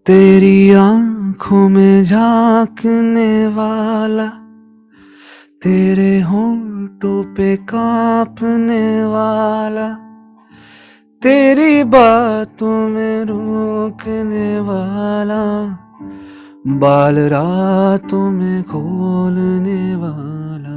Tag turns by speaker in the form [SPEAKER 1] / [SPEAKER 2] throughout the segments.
[SPEAKER 1] तेरी आंखों में झांकने वाला, तेरे होंठों पे कांपने वाला, तेरी बातों में रोकने वाला, बाल रातों में खोलने वाला।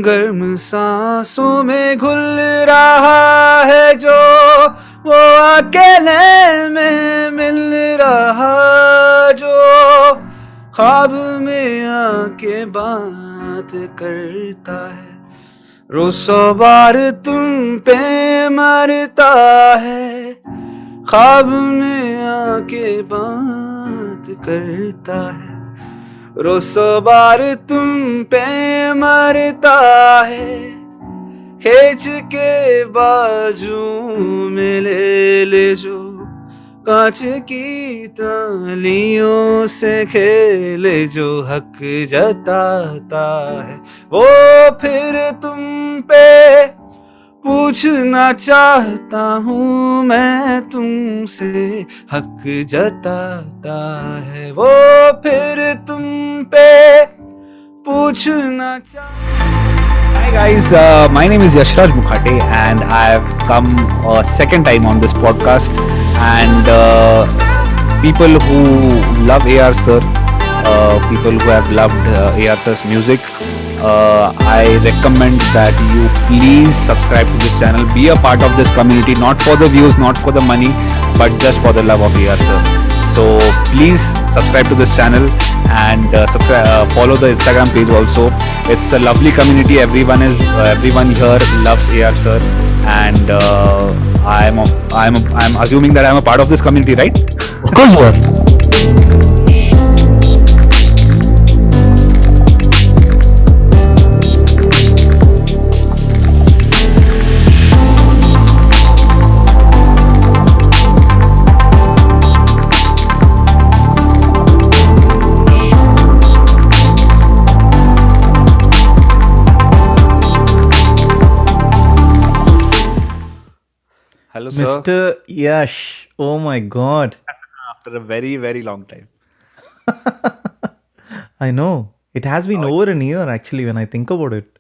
[SPEAKER 1] गर्म सांसों में घुल रहा है जो, वो अकेले में मिल रहा जो, ख्वाब में आके बात करता है, रोज 100 बार तुम पे मरता है, ख्वाब में आके बात करता है, रोज 100 बार तुम पे मरता है, खींच के बाजू में ले जो, कांच की तालियों से खेले जो, हक जताता है वो फिर तुम पे पूछना चाहता हूँ मैं तुमसे, हक जताता है वो फिर तुम पे पूछना चाहता।
[SPEAKER 2] Hi guys, my name is Yashraj Mukhate and I have come a second time on this podcast, and people who love AR sir, people who have loved AR sir's music, I recommend that you please subscribe to this channel, be a part of this community, not for the views, not for the money, but just for the love of AR sir. So please subscribe to this channel and follow the Instagram page also. It's a lovely community. Everyone here loves AR sir, and I'm assuming that I'm a part of this community, right?
[SPEAKER 3] Of course you are.
[SPEAKER 2] Hello, sir.
[SPEAKER 3] Mr. Yash, oh my God.
[SPEAKER 2] After a very, very long time.
[SPEAKER 3] I know. It has been over a year actually when I think about it.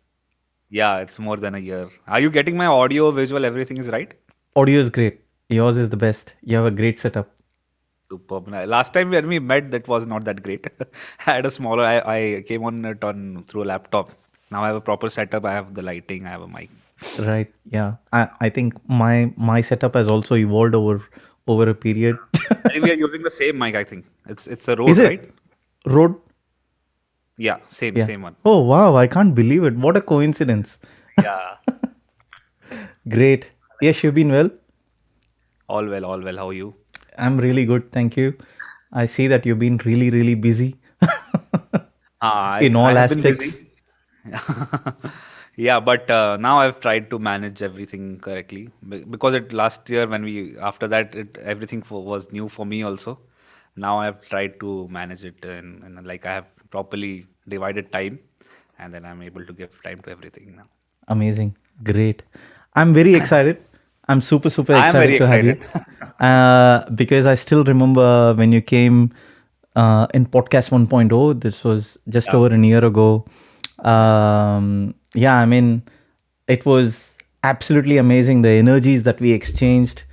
[SPEAKER 2] Yeah, it's more than a year. Are you getting my audio, visual, everything is right?
[SPEAKER 3] Audio is great. Yours is the best. You have a great setup.
[SPEAKER 2] Superb. Last time when we met, that was not that great. I had a smaller, I came on it through a laptop. Now I have a proper setup. I have the lighting, I have a mic.
[SPEAKER 3] Right. Yeah. I think my setup has also evolved over a period.
[SPEAKER 2] I think we are using the same mic, I think. It's a Rode,
[SPEAKER 3] Is it?
[SPEAKER 2] right?
[SPEAKER 3] Rode?
[SPEAKER 2] Yeah, same one.
[SPEAKER 3] Oh wow, I can't believe it. What a coincidence.
[SPEAKER 2] Yeah.
[SPEAKER 3] Great. Yes, you've been well?
[SPEAKER 2] All well. How are you?
[SPEAKER 3] I'm really good, thank you. I see that you've been really, really busy in all
[SPEAKER 2] I have been
[SPEAKER 3] aspects.
[SPEAKER 2] busy. Yeah, but now I've tried to manage everything correctly because last year after that everything was new for me also. Now I've tried to manage it and like I have properly divided time, and then I'm able to give time to everything now.
[SPEAKER 3] Amazing. Great. I'm very excited. I'm super
[SPEAKER 2] I am very
[SPEAKER 3] excited to have you. Because I still remember when you came in podcast 1.0. This was just over a year ago. Yeah, I mean, it was absolutely amazing. The energies that we exchanged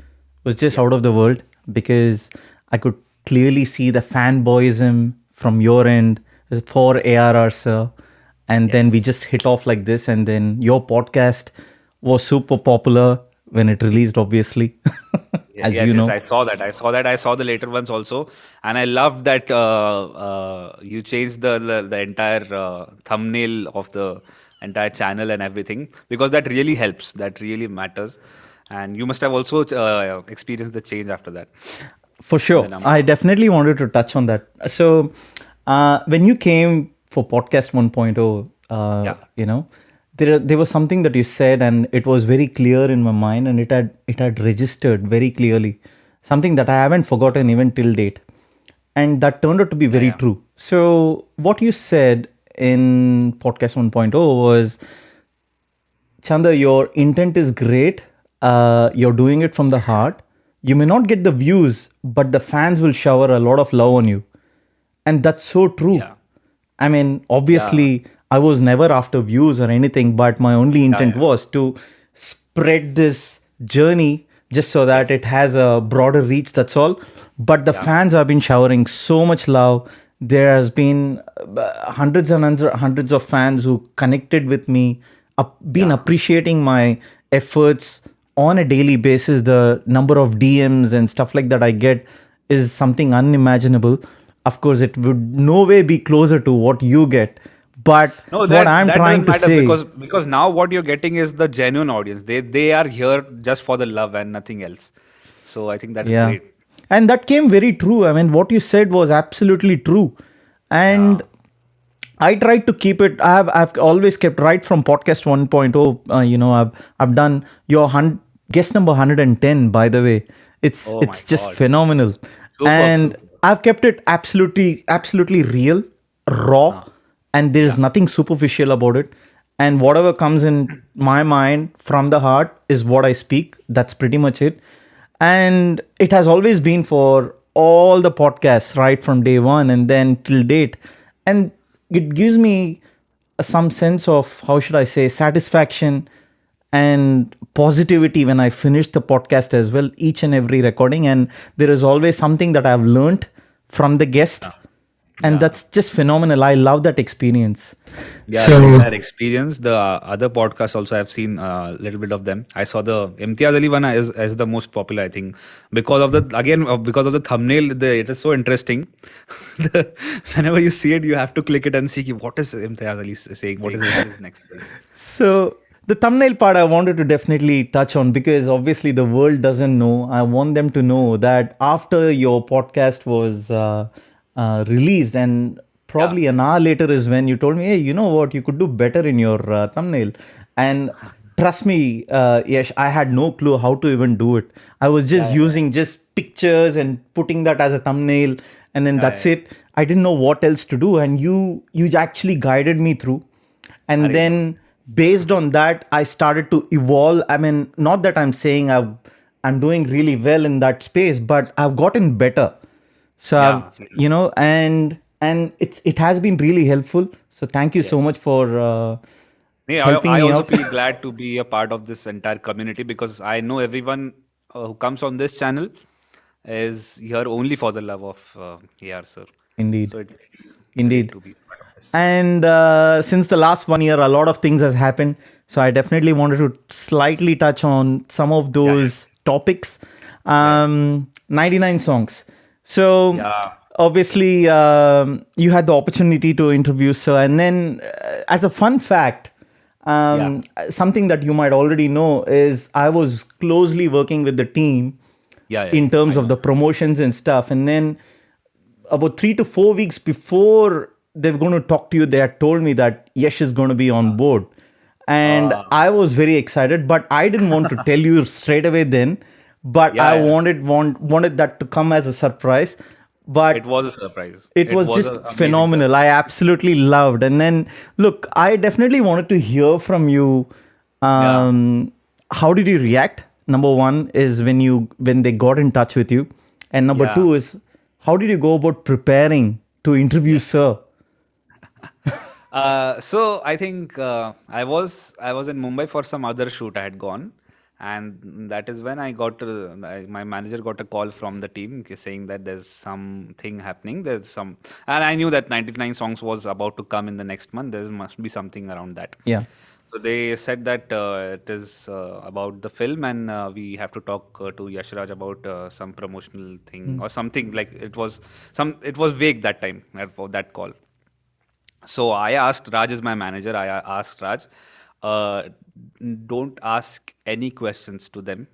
[SPEAKER 3] was just out of the world, because I could clearly see the fanboyism from your end for ARR sir. And then we just hit off like this. And then your podcast was super popular when it released, obviously. As you know.
[SPEAKER 2] Yes, I saw the later ones also, and I love that you changed the entire thumbnail of the entire channel and everything, because that really helps, that really matters, and you must have also experienced the change after that.
[SPEAKER 3] For sure. I definitely wanted to touch on that. So When you came for podcast 1.0,
[SPEAKER 2] Yeah.
[SPEAKER 3] there was something that you said, and it was very clear in my mind, and it had registered very clearly, something that I haven't forgotten even till date, and that turned out to be
[SPEAKER 2] Yeah.
[SPEAKER 3] very
[SPEAKER 2] Yeah.
[SPEAKER 3] true. So what you said in podcast 1.0 was, Chanda, your intent is great. You're doing it from the heart. You may not get the views, but the fans will shower a lot of love on you. And that's so true.
[SPEAKER 2] Yeah.
[SPEAKER 3] I mean,
[SPEAKER 2] Yeah.
[SPEAKER 3] obviously, I was never after views or anything, but my only
[SPEAKER 2] Yeah.
[SPEAKER 3] intent
[SPEAKER 2] Yeah.
[SPEAKER 3] was to spread this journey just so
[SPEAKER 2] Yeah.
[SPEAKER 3] that it has a broader reach. That's all. But the
[SPEAKER 2] Yeah.
[SPEAKER 3] fans have been showering so much love. There has been hundreds and hundreds of fans who connected with me, been
[SPEAKER 2] Yeah.
[SPEAKER 3] appreciating my efforts on a daily basis. The number of DMs and stuff like that I get is something unimaginable. Of course, it would no way be closer to what you get. But
[SPEAKER 2] No,
[SPEAKER 3] what
[SPEAKER 2] that
[SPEAKER 3] I'm
[SPEAKER 2] that
[SPEAKER 3] trying
[SPEAKER 2] doesn't
[SPEAKER 3] to
[SPEAKER 2] matter
[SPEAKER 3] say,
[SPEAKER 2] because now what you're getting is the genuine audience. They are here just for the love and nothing else. So I think that is
[SPEAKER 3] yeah.
[SPEAKER 2] great.
[SPEAKER 3] And that came very true. I mean, what you said was absolutely true.
[SPEAKER 2] Yeah.
[SPEAKER 3] And I tried to keep it. I've always kept right from podcast 1.0. I've done your guest number 110. By the way, it's
[SPEAKER 2] Oh my
[SPEAKER 3] it's just
[SPEAKER 2] God.
[SPEAKER 3] phenomenal,
[SPEAKER 2] Superb.
[SPEAKER 3] and
[SPEAKER 2] Superb.
[SPEAKER 3] I've kept it absolutely real, raw, and there's
[SPEAKER 2] Yeah.
[SPEAKER 3] nothing superficial about it. And whatever comes in my mind from the heart is what I speak. That's pretty much it. And it has always been for all the podcasts, right from day one and then till date. And it gives me some sense of, how should I say, satisfaction and positivity when I finish the podcast as well, each and every recording. And there is always something that I've learned from the guest. And
[SPEAKER 2] Yeah.
[SPEAKER 3] that's just phenomenal. I love that experience.
[SPEAKER 2] Yeah,
[SPEAKER 3] So,
[SPEAKER 2] same that experience. The other podcasts also I've seen a little bit of them. I saw the Imtiaz Ali one as the most popular, I think, because of because of the thumbnail. It is so interesting. Whenever you see it, you have to click it and see what is Imtiaz Ali saying. What is his next thing?
[SPEAKER 3] So the thumbnail part I wanted to definitely touch on, because obviously the world doesn't know. I want them to know that after your podcast was released, and probably an hour later is when you told me, hey, you know what, you could do better in your thumbnail. And trust me, Yash, I had no clue how to even do it. I was just using just pictures and putting that as a thumbnail, and then that's it. I didn't know what else to do, and you actually guided me through. And then based on that, I started to evolve. I mean, not that I'm saying I'm doing really well in that space, but I've gotten better. So
[SPEAKER 2] Yeah.
[SPEAKER 3] and it has been really helpful. So thank you so much for helping
[SPEAKER 2] I
[SPEAKER 3] me
[SPEAKER 2] also
[SPEAKER 3] out.
[SPEAKER 2] feel glad to be a part of this entire community because I know everyone who comes on this channel is here only for the love of AR sir.
[SPEAKER 3] Indeed.
[SPEAKER 2] So it's great
[SPEAKER 3] Indeed.
[SPEAKER 2] to be part of this.
[SPEAKER 3] And since the last 1 year, a lot of things has happened. So I definitely wanted to slightly touch on some of those topics. 99 songs. So
[SPEAKER 2] Yeah.
[SPEAKER 3] obviously, you had the opportunity to interview Sir. And then, as a fun fact, something that you might already know is I was closely working with the team
[SPEAKER 2] Yeah.
[SPEAKER 3] in terms of the promotions and stuff. And then about 3 to 4 weeks before they were going to talk to you, they had told me that Yash is going to be on board. And I was very excited, but I didn't want to tell you straight away then. But I wanted that to come as a surprise. But
[SPEAKER 2] It was a surprise.
[SPEAKER 3] it was just
[SPEAKER 2] an amazing
[SPEAKER 3] phenomenal. I absolutely loved. And then, look, I definitely wanted to hear from you. How did you react? Number one is when they got in touch with you, and number
[SPEAKER 2] Yeah.
[SPEAKER 3] two is, how did you go about preparing to interview Sir?
[SPEAKER 2] So I think I was in Mumbai for some other shoot I had gone, and that is when my manager got a call from the team saying that there's something happening. And I knew that 99 songs was about to come in the next month. There must be something around that.
[SPEAKER 3] Yeah.
[SPEAKER 2] So they said that it is about the film, and we have to talk to Yashraj about some promotional thing or something like it was vague that time for that call. So I asked Raj is my manager. I asked Raj, don't ask any questions to them.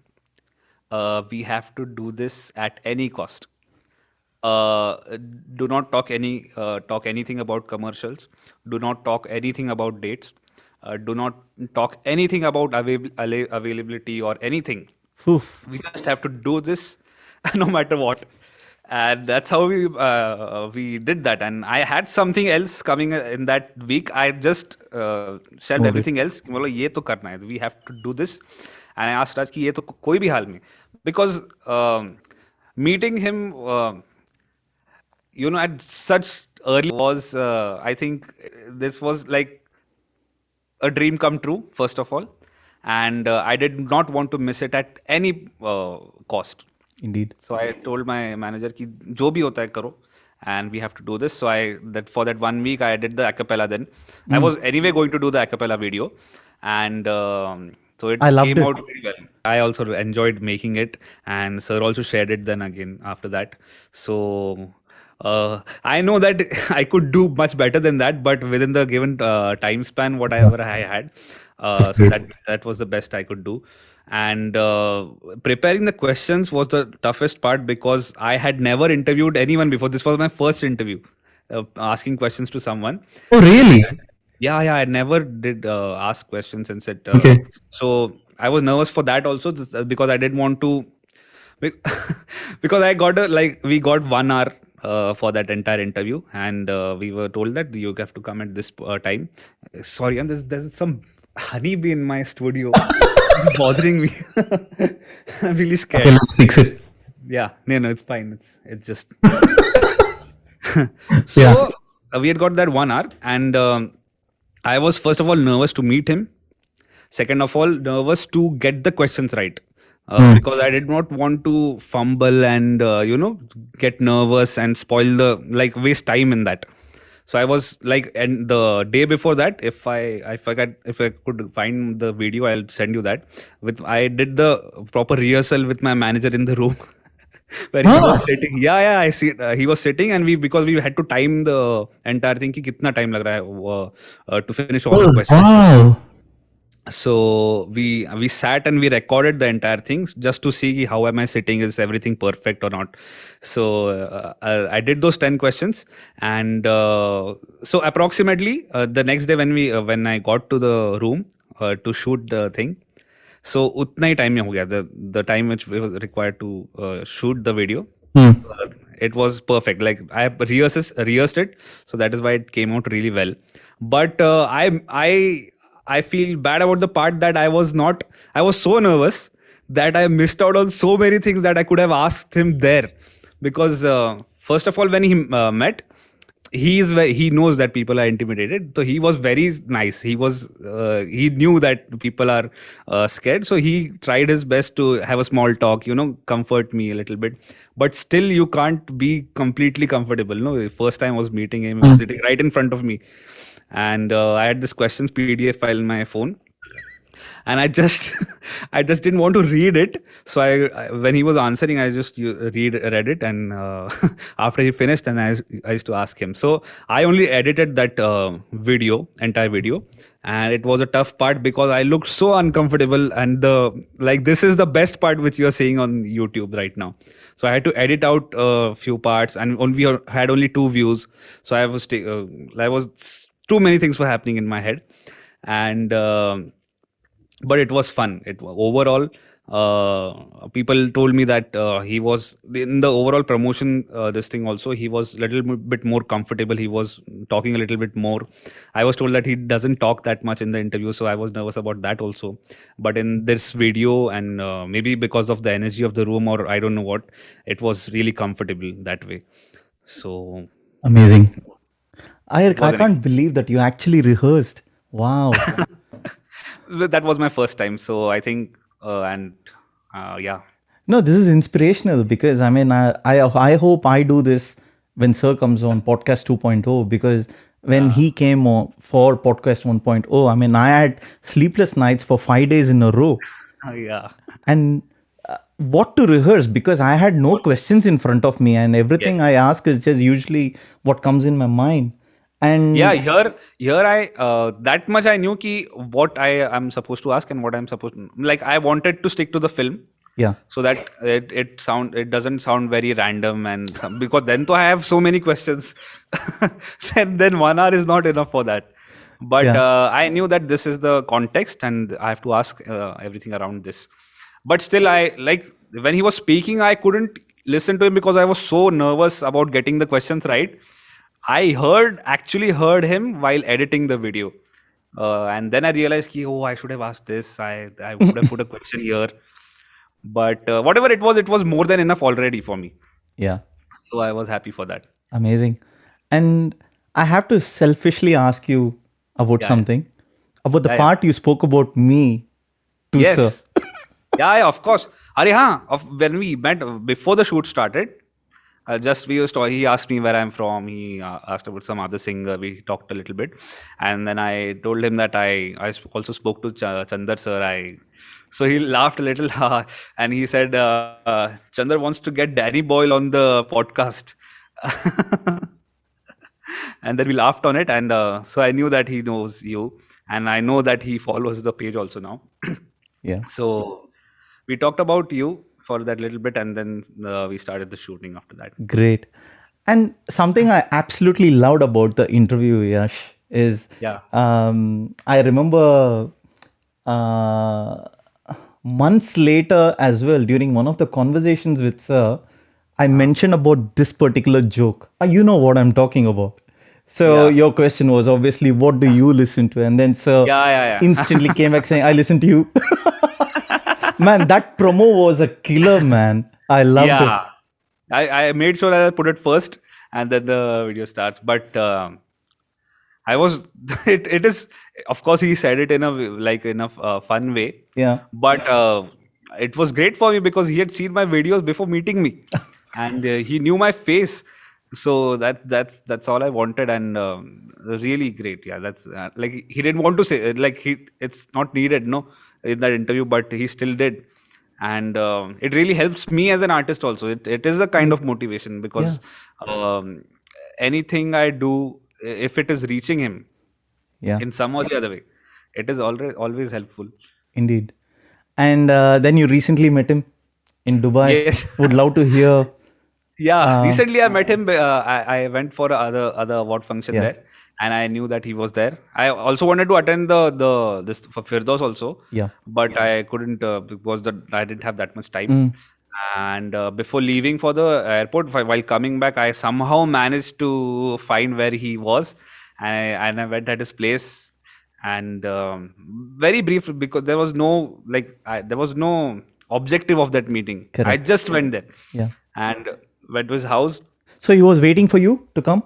[SPEAKER 2] We have to do this at any cost. do not talk anything about commercials. Do not talk anything about dates. Do not talk anything about availability or anything.
[SPEAKER 3] Oof.
[SPEAKER 2] We just have to do this no matter what. And that's how we did that. And I had something else coming in that week. I just shelved
[SPEAKER 3] Moved it.
[SPEAKER 2] everything else. कि बोलो ये तो करना है. We have to do this. And I asked Raj कि ये तो कोई भी हाल में, because meeting him at such early was, I think this was like a dream come true, first of all. And I did not want to miss it at any cost.
[SPEAKER 3] Indeed.
[SPEAKER 2] So I told my manager कि जो भी होता है करो, and we have to do this. So for that 1 week I did the acapella. Then I was anyway going to do the acapella video, and so it
[SPEAKER 3] I loved
[SPEAKER 2] came
[SPEAKER 3] it.
[SPEAKER 2] out very well. I also enjoyed making it, and sir also shared it then again after that. So I know that I could do much better than that, but within the given time span, whatever I had, so that was the best I could do. And preparing the questions was the toughest part, because I had never interviewed anyone before. This was my first interview, asking questions to someone.
[SPEAKER 1] Oh, really?
[SPEAKER 2] Yeah, I never did ask questions and said.
[SPEAKER 1] Okay.
[SPEAKER 2] So I was nervous for that also, because I didn't want to. Because I got we got 1 hour for that entire interview, and we were told that you have to come at this time. Sorry, and there's some honeybee in my studio. It's bothering me. I'm really scared.
[SPEAKER 1] Okay, let's fix it.
[SPEAKER 2] Yeah, no, it's fine. It's just. So
[SPEAKER 1] Yeah.
[SPEAKER 2] we had got that 1 hour, and I was first of all nervous to meet him. Second of all, nervous to get the questions right. Because I did not want to fumble and get nervous and spoil waste time in that. So I was and the day before that, if I could find the video, I'll send you that. I did the proper rehearsal with my manager in the room. Where he was sitting. Yeah, I see. He was sitting, and because we had to time the entire thing कि कितना time लग रहा है to finish all the questions.
[SPEAKER 1] Wow.
[SPEAKER 2] So we sat and we recorded the entire thing just to see how am I sitting, is everything perfect or not. So I did those 10 questions, and so approximately the next day when I got to the room to shoot the thing, so उतना ही time में हो गया, the time which was required to shoot the video. It was perfect. Like I rehearsed it, so that is why it came out really well. But I feel bad about the part that I was so nervous that I missed out on so many things that I could have asked him there. Because first of all, when he met, he knows that people are intimidated. So he was very nice. He knew that people are scared. So he tried his best to have a small talk, comfort me a little bit. But still, you can't be completely comfortable. No, first time I was meeting him, he was sitting right in front of me. And I had this questions PDF file in my phone, and I just didn't want to read it. So when he was answering, I just read it, and after he finished, and I used to ask him. So I only edited that entire video, and it was a tough part because I looked so uncomfortable, and this is the best part which you are seeing on YouTube right now. So I had to edit out a few parts, and we had only 2 views. So I was too many things were happening in my head, and but it was fun. Overall, people told me that he was in the overall promotion. This thing also, he was a little bit more comfortable. He was talking a little bit more. I was told that he doesn't talk that much in the interview, so I was nervous about that also. But in this video, and maybe because of the energy of the room, or I don't know what, it was really comfortable that way. So
[SPEAKER 1] Amazing.
[SPEAKER 3] I can't believe that you actually rehearsed. Wow.
[SPEAKER 2] that was my first time. So I think, yeah.
[SPEAKER 3] No, this is inspirational, because I hope I do this when Sir comes on podcast 2.0, because when he came on for podcast 1.0, I had sleepless nights for 5 days in a row.
[SPEAKER 2] Yeah.
[SPEAKER 3] And what to rehearse, because I had no questions in front of me, and everything I ask is just usually what comes in my mind. And
[SPEAKER 2] yeah, here I that much I knew what I am supposed to ask and what I'm supposed to, I wanted to stick to the film.
[SPEAKER 3] Yeah.
[SPEAKER 2] so that it doesn't sound very random, and because then to I have so many questions. Then 1 hour is not enough for that. But
[SPEAKER 3] Yeah.
[SPEAKER 2] I knew that this is the context and I have to ask everything around this. But still, I like when he was speaking, I couldn't listen to him because I was so nervous about getting the questions right. I actually heard him while editing the video. And then I realized, ki, oh, I should have asked this. I would have put a question here. But whatever it was more than enough already for me.
[SPEAKER 3] Yeah.
[SPEAKER 2] So I was happy for that.
[SPEAKER 3] Amazing. And I have to selfishly ask you about
[SPEAKER 2] Yeah,
[SPEAKER 3] something, about the
[SPEAKER 2] yeah, yeah.
[SPEAKER 3] part you spoke about me to sir.
[SPEAKER 2] Yes. Yeah, of course. When we met before the shoot started, he asked me where I'm from. He asked about some other singer. We talked a little bit, and then I told him that also spoke to Chandar sir. So he laughed a little, and he said, Chandar wants to get Danny Boyle on the podcast. And then we laughed on it, and so I knew that he knows you, and I know that he follows the page also now.
[SPEAKER 3] Yeah.
[SPEAKER 2] So we talked about you for that little bit, and then we started the shooting after that.
[SPEAKER 3] Great. And something I absolutely loved about the interview, Yash, is
[SPEAKER 2] Yeah.
[SPEAKER 3] I remember months later as well, during one of the conversations with sir, I mentioned about this particular joke. You know what I'm talking about. So
[SPEAKER 2] Yeah.
[SPEAKER 3] your question was obviously, what do you listen to? And then sir
[SPEAKER 2] Yeah.
[SPEAKER 3] instantly came back saying, I listen to you. Man, that promo was a killer, man. I loved it.
[SPEAKER 2] Yeah. I made sure that I put it first, and then the video starts. But I was it is, of course, he said it in a fun way.
[SPEAKER 3] Yeah.
[SPEAKER 2] But it was great for me because he had seen my videos before meeting me, and he knew my face. So that's all I wanted, and really great. Yeah, that's like he didn't want to say it's not needed, no, in that interview, but he still did, and it really helps me as an artist also. It is a kind of motivation because anything I do, if it is reaching him
[SPEAKER 3] Yeah.
[SPEAKER 2] in some or the other way, it is always helpful.
[SPEAKER 3] Indeed. And then you recently met him in Dubai.
[SPEAKER 2] Yes.
[SPEAKER 3] Would love to hear.
[SPEAKER 2] Yeah, recently I met him. I went for other award function
[SPEAKER 3] Yeah.
[SPEAKER 2] there, and I knew that he was there. I also wanted to attend this for Firdaus also,
[SPEAKER 3] Yeah.
[SPEAKER 2] but I couldn't because I didn't have that much time.
[SPEAKER 3] Mm.
[SPEAKER 2] And before leaving for the airport, while coming back, I somehow managed to find where he was, and I went at his place. And very brief, because there was no objective of that meeting. I
[SPEAKER 3] Correct.
[SPEAKER 2] just went there
[SPEAKER 3] Yeah.
[SPEAKER 2] and went to his house.
[SPEAKER 3] So he was waiting for you to come?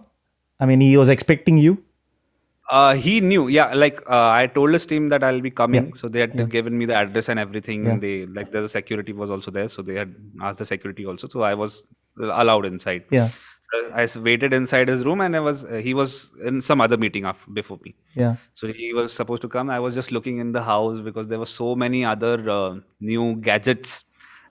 [SPEAKER 3] I mean, he was expecting you?
[SPEAKER 2] He knew, yeah. I told his team that I'll be coming,
[SPEAKER 3] Yeah.
[SPEAKER 2] so they had given me the address and everything.
[SPEAKER 3] Yeah.
[SPEAKER 2] They the security was also there, so they had asked the security also. So I was allowed inside.
[SPEAKER 3] Yeah.
[SPEAKER 2] I waited inside his room, and he was in some other meeting before me.
[SPEAKER 3] Yeah.
[SPEAKER 2] So he was supposed to come. I was just looking in the house because there were so many other new gadgets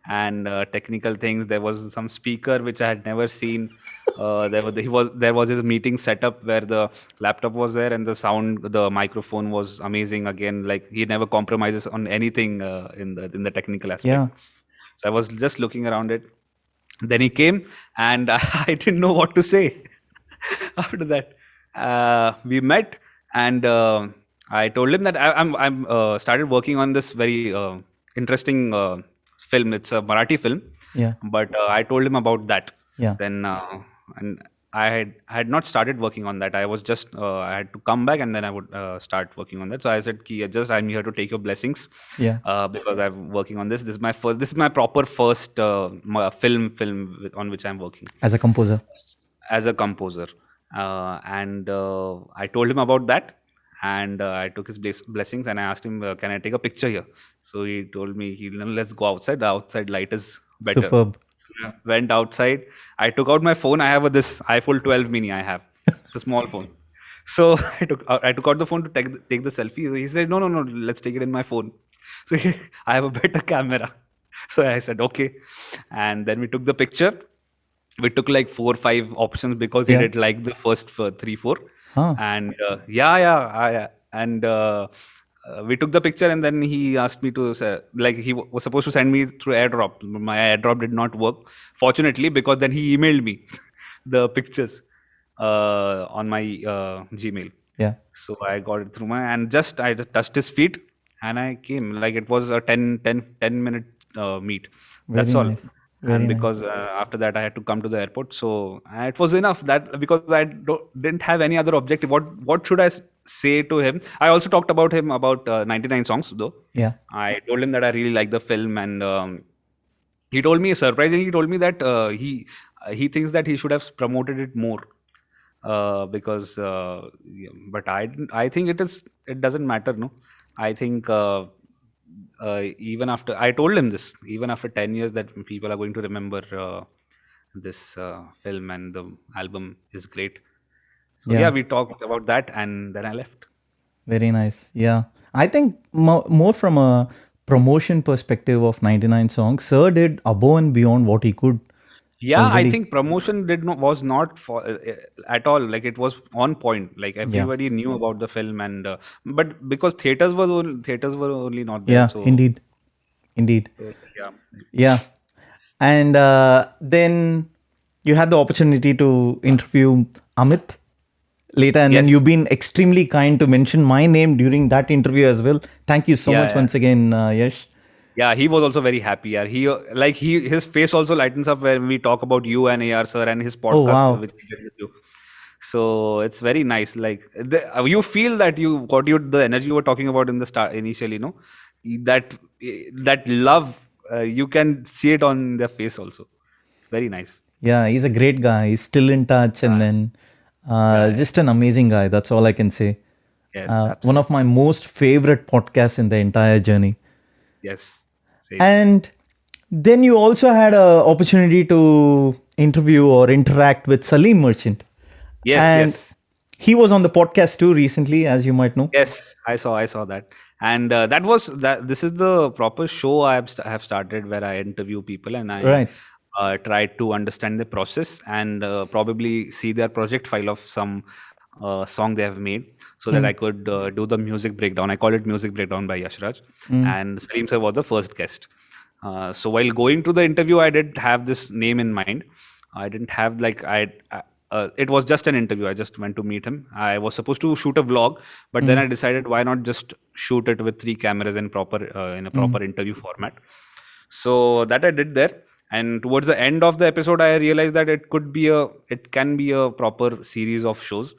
[SPEAKER 2] and technical things. There was some speaker which I had never seen. There was his meeting setup where the laptop was there and the microphone was amazing. Again, like he never compromises on anything in the technical aspect.
[SPEAKER 3] Yeah.
[SPEAKER 2] So I was just looking around it. Then he came, and I didn't know what to say. After that, we met, and I told him that I'm started working on this very interesting film. It's a Marathi film.
[SPEAKER 3] Yeah.
[SPEAKER 2] But I told him about that.
[SPEAKER 3] Yeah.
[SPEAKER 2] Then and I had not started working on that. I was just I had to come back, and then I would start working on that. So I said, "Ki, I'm here to take your blessings."
[SPEAKER 3] Yeah.
[SPEAKER 2] Because I'm working on this. This is my proper first film on which I'm working
[SPEAKER 3] As a composer.
[SPEAKER 2] as a composer. And I told him about that, and I took his blessings, and I asked him, "Can I take a picture here?" So he told me, "Let's go outside. The outside light is better."
[SPEAKER 3] Superb.
[SPEAKER 2] So I went outside. I took out my phone. I have this iPhone 12 mini. I have. It's a small phone. So I took out the phone to take the selfie. He said, "No, let's take it in my phone." So I have a better camera. So I said, "Okay," and then we took the picture. We took like 4 or 5 options because he
[SPEAKER 3] Yeah.
[SPEAKER 2] did like the first 3 4.
[SPEAKER 3] Huh.
[SPEAKER 2] And we took the picture, and then he asked me to like he was supposed to send me through airdrop. My airdrop did not work, fortunately, because then he emailed me the pictures on my Gmail.
[SPEAKER 3] Yeah.
[SPEAKER 2] So I got it through and just I just touched his feet, and I came. Like it was a 10 minute meet. That's
[SPEAKER 3] Very
[SPEAKER 2] all.
[SPEAKER 3] nice.
[SPEAKER 2] And
[SPEAKER 3] Very nice.
[SPEAKER 2] because after that I had to come to the airport, so it was enough. That because I didn't have any other objective. What should I say to him? I also talked about him about 99 songs though.
[SPEAKER 3] Yeah.
[SPEAKER 2] I told him that I really like the film, and he told me, surprisingly, he told me that he thinks that he should have promoted it more, because yeah, but I think it doesn't matter, no. I think even after I told him this, even after 10 years, that people are going to remember this film, and the album is great. So yeah,
[SPEAKER 3] Yeah.
[SPEAKER 2] we talked about that, and then I left.
[SPEAKER 3] Very nice. Yeah. I think more from a promotion perspective of 99 songs, Sir did above and beyond what he could
[SPEAKER 2] Yeah, I
[SPEAKER 3] already.
[SPEAKER 2] think promotion was not for at all. Like it was on point. Like
[SPEAKER 3] Yeah.
[SPEAKER 2] everybody knew about the film, and but because theaters were only not there,
[SPEAKER 3] Yeah.
[SPEAKER 2] so,
[SPEAKER 3] Indeed. Indeed.
[SPEAKER 2] yeah.
[SPEAKER 3] Yeah. And then you had the opportunity to interview Amit later, and then
[SPEAKER 2] Yes.
[SPEAKER 3] you've been extremely kind to mention my name during that interview as well. Thank you so
[SPEAKER 2] Yeah,
[SPEAKER 3] much
[SPEAKER 2] yeah.
[SPEAKER 3] once again, Yash.
[SPEAKER 2] Yeah, he was also very happy. Yeah, his face also lightens up when we talk about you and AR sir and his
[SPEAKER 3] Oh,
[SPEAKER 2] podcast
[SPEAKER 3] wow.
[SPEAKER 2] which we did with you. So it's very nice. Like you feel that you got the energy you were talking about in the start initially, no, that that love, you can see it on their face also. It's very nice.
[SPEAKER 3] Yeah, he's a great guy. He's still in touch, and then
[SPEAKER 2] Yeah, yeah.
[SPEAKER 3] just an amazing guy. That's all I can say.
[SPEAKER 2] Yes,
[SPEAKER 3] One of
[SPEAKER 2] absolutely.
[SPEAKER 3] my most favorite podcasts in the entire journey.
[SPEAKER 2] Yes, same.
[SPEAKER 3] And then you also had a opportunity to interview or interact with Salim Merchant.
[SPEAKER 2] Yes,
[SPEAKER 3] And
[SPEAKER 2] yes.
[SPEAKER 3] he was on the podcast too recently, as you might know.
[SPEAKER 2] Yes, I saw that, and that was that. This is the proper show I have started where I interview people, and I
[SPEAKER 3] Right.
[SPEAKER 2] try to understand the process, and probably see their project file of some song they have made, so that I could do the music breakdown. I call it music breakdown by Yashraj, and Salim sir was the first guest. So while going to the interview, I did have this name in mind. I didn't have like it was just an interview. I just went to meet him. I was supposed to shoot a vlog, but then I decided why not just shoot it with three cameras in a proper interview format. So that I did there. And towards the end of the episode, I realized that it can be a proper series of shows.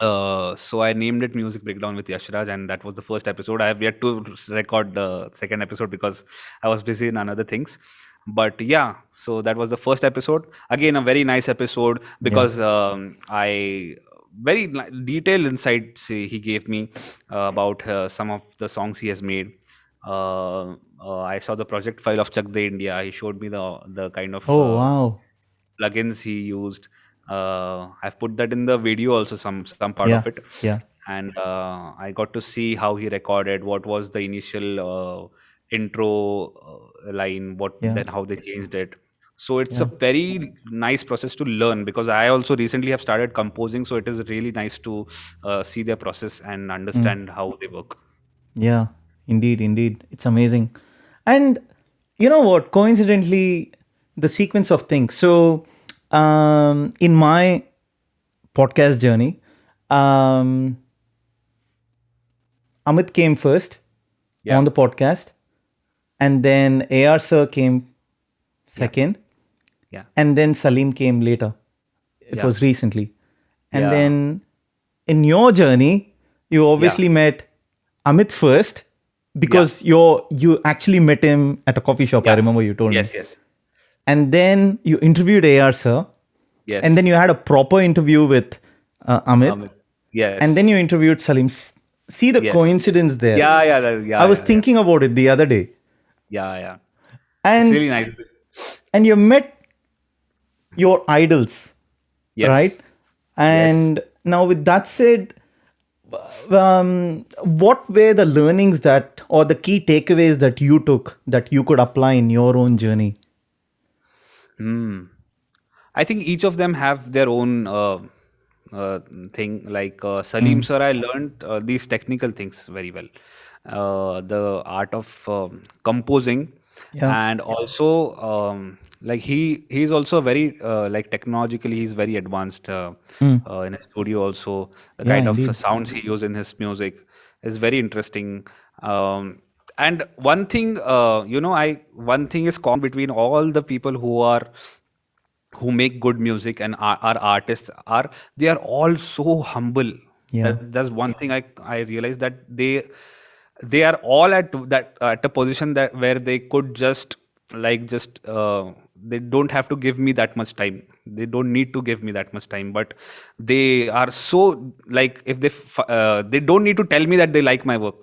[SPEAKER 2] So I named it Music Breakdown with Yashraj, and that was the first episode. I have yet to record the second episode because I was busy in another things. But yeah, so that was the first episode. Again, a very nice episode
[SPEAKER 3] Yeah.
[SPEAKER 2] because I very detailed insights he gave me about some of the songs he has made. I saw the project file of Chak De India. He showed me the kind of
[SPEAKER 3] Oh, wow.
[SPEAKER 2] plugins he used. I've put that in the video also, some part
[SPEAKER 3] Yeah.
[SPEAKER 2] of it,
[SPEAKER 3] Yeah.
[SPEAKER 2] and I got to see how he recorded. What was the initial intro line? What
[SPEAKER 3] Yeah.
[SPEAKER 2] then how they changed it. So it's a
[SPEAKER 3] Yeah.
[SPEAKER 2] very nice process to learn because I also recently have started composing. So it is really nice to see their process and understand how they work.
[SPEAKER 3] Yeah, indeed, indeed. It's amazing. And you know what? Coincidentally, the sequence of things. So, in my podcast journey, um, Amit came first
[SPEAKER 2] Yeah,
[SPEAKER 3] on the podcast, and then AR Sir came second,
[SPEAKER 2] yeah,
[SPEAKER 3] and then Salim came later. It
[SPEAKER 2] yeah,
[SPEAKER 3] was recently. And
[SPEAKER 2] yeah,
[SPEAKER 3] then in your journey, you
[SPEAKER 2] yeah,
[SPEAKER 3] obviously met Amit first
[SPEAKER 2] yeah,
[SPEAKER 3] because you actually met him at a coffee shop. I
[SPEAKER 2] yeah.
[SPEAKER 3] remember you told me.
[SPEAKER 2] Yes, yes,
[SPEAKER 3] And then you interviewed AR Sir, and then
[SPEAKER 2] yes.
[SPEAKER 3] you had a proper interview with Amit,
[SPEAKER 2] Amit.
[SPEAKER 3] and
[SPEAKER 2] Yes,
[SPEAKER 3] then you interviewed Salim. See the
[SPEAKER 2] yes.
[SPEAKER 3] coincidence there.
[SPEAKER 2] Yeah, yeah,
[SPEAKER 3] I
[SPEAKER 2] yeah,
[SPEAKER 3] was
[SPEAKER 2] yeah, yeah,
[SPEAKER 3] thinking about it the other day,
[SPEAKER 2] yeah, yeah. It's
[SPEAKER 3] and
[SPEAKER 2] really nice.
[SPEAKER 3] you met your idols,
[SPEAKER 2] Yes,
[SPEAKER 3] right?
[SPEAKER 2] yes.
[SPEAKER 3] And now, with that said, what were the learnings that, or the key takeaways that you took that you could apply in your own journey?
[SPEAKER 2] Hmm. I think each of them have their own thing. Like Salim sir, I learned these technical things very well. The art of composing,
[SPEAKER 3] Yeah.
[SPEAKER 2] and also like he's also very like technologically he's very advanced in his studio also. The
[SPEAKER 3] Yeah,
[SPEAKER 2] kind of
[SPEAKER 3] indeed.
[SPEAKER 2] sounds he uses in his music is very interesting. And one thing, I one thing is common between all the people who make good music and are artists are they are all so humble.
[SPEAKER 3] Yeah.
[SPEAKER 2] That's one thing I realized, that they are all at a position that where they could just they don't have to give me that much time, they don't need to give me that much time, but they are so like, if they don't need to tell me that they like my work.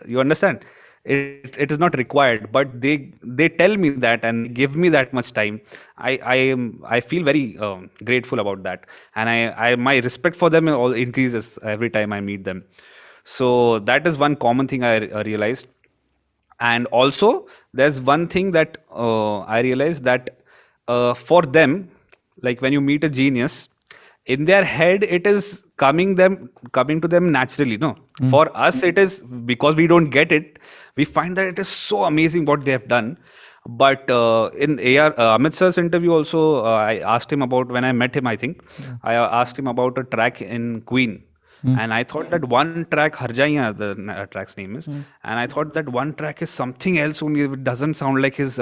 [SPEAKER 2] You understand? It is not required, but they tell me that and give me that much time. I feel very grateful about that, and I my respect for them all increases every time I meet them. So that is one common thing I realized. And also there's one thing that I realized, that for them, like when you meet a genius, in their head it is coming to them naturally, no? For us it is, because we don't get it, we find that it is so amazing what they have done. But in Amit sir's interview also, I asked him about, when I met him, I think I asked him about a track in Queen. And I thought that one track, Harjaiya, the track's name is, and I thought that one track is something else only. It doesn't sound like his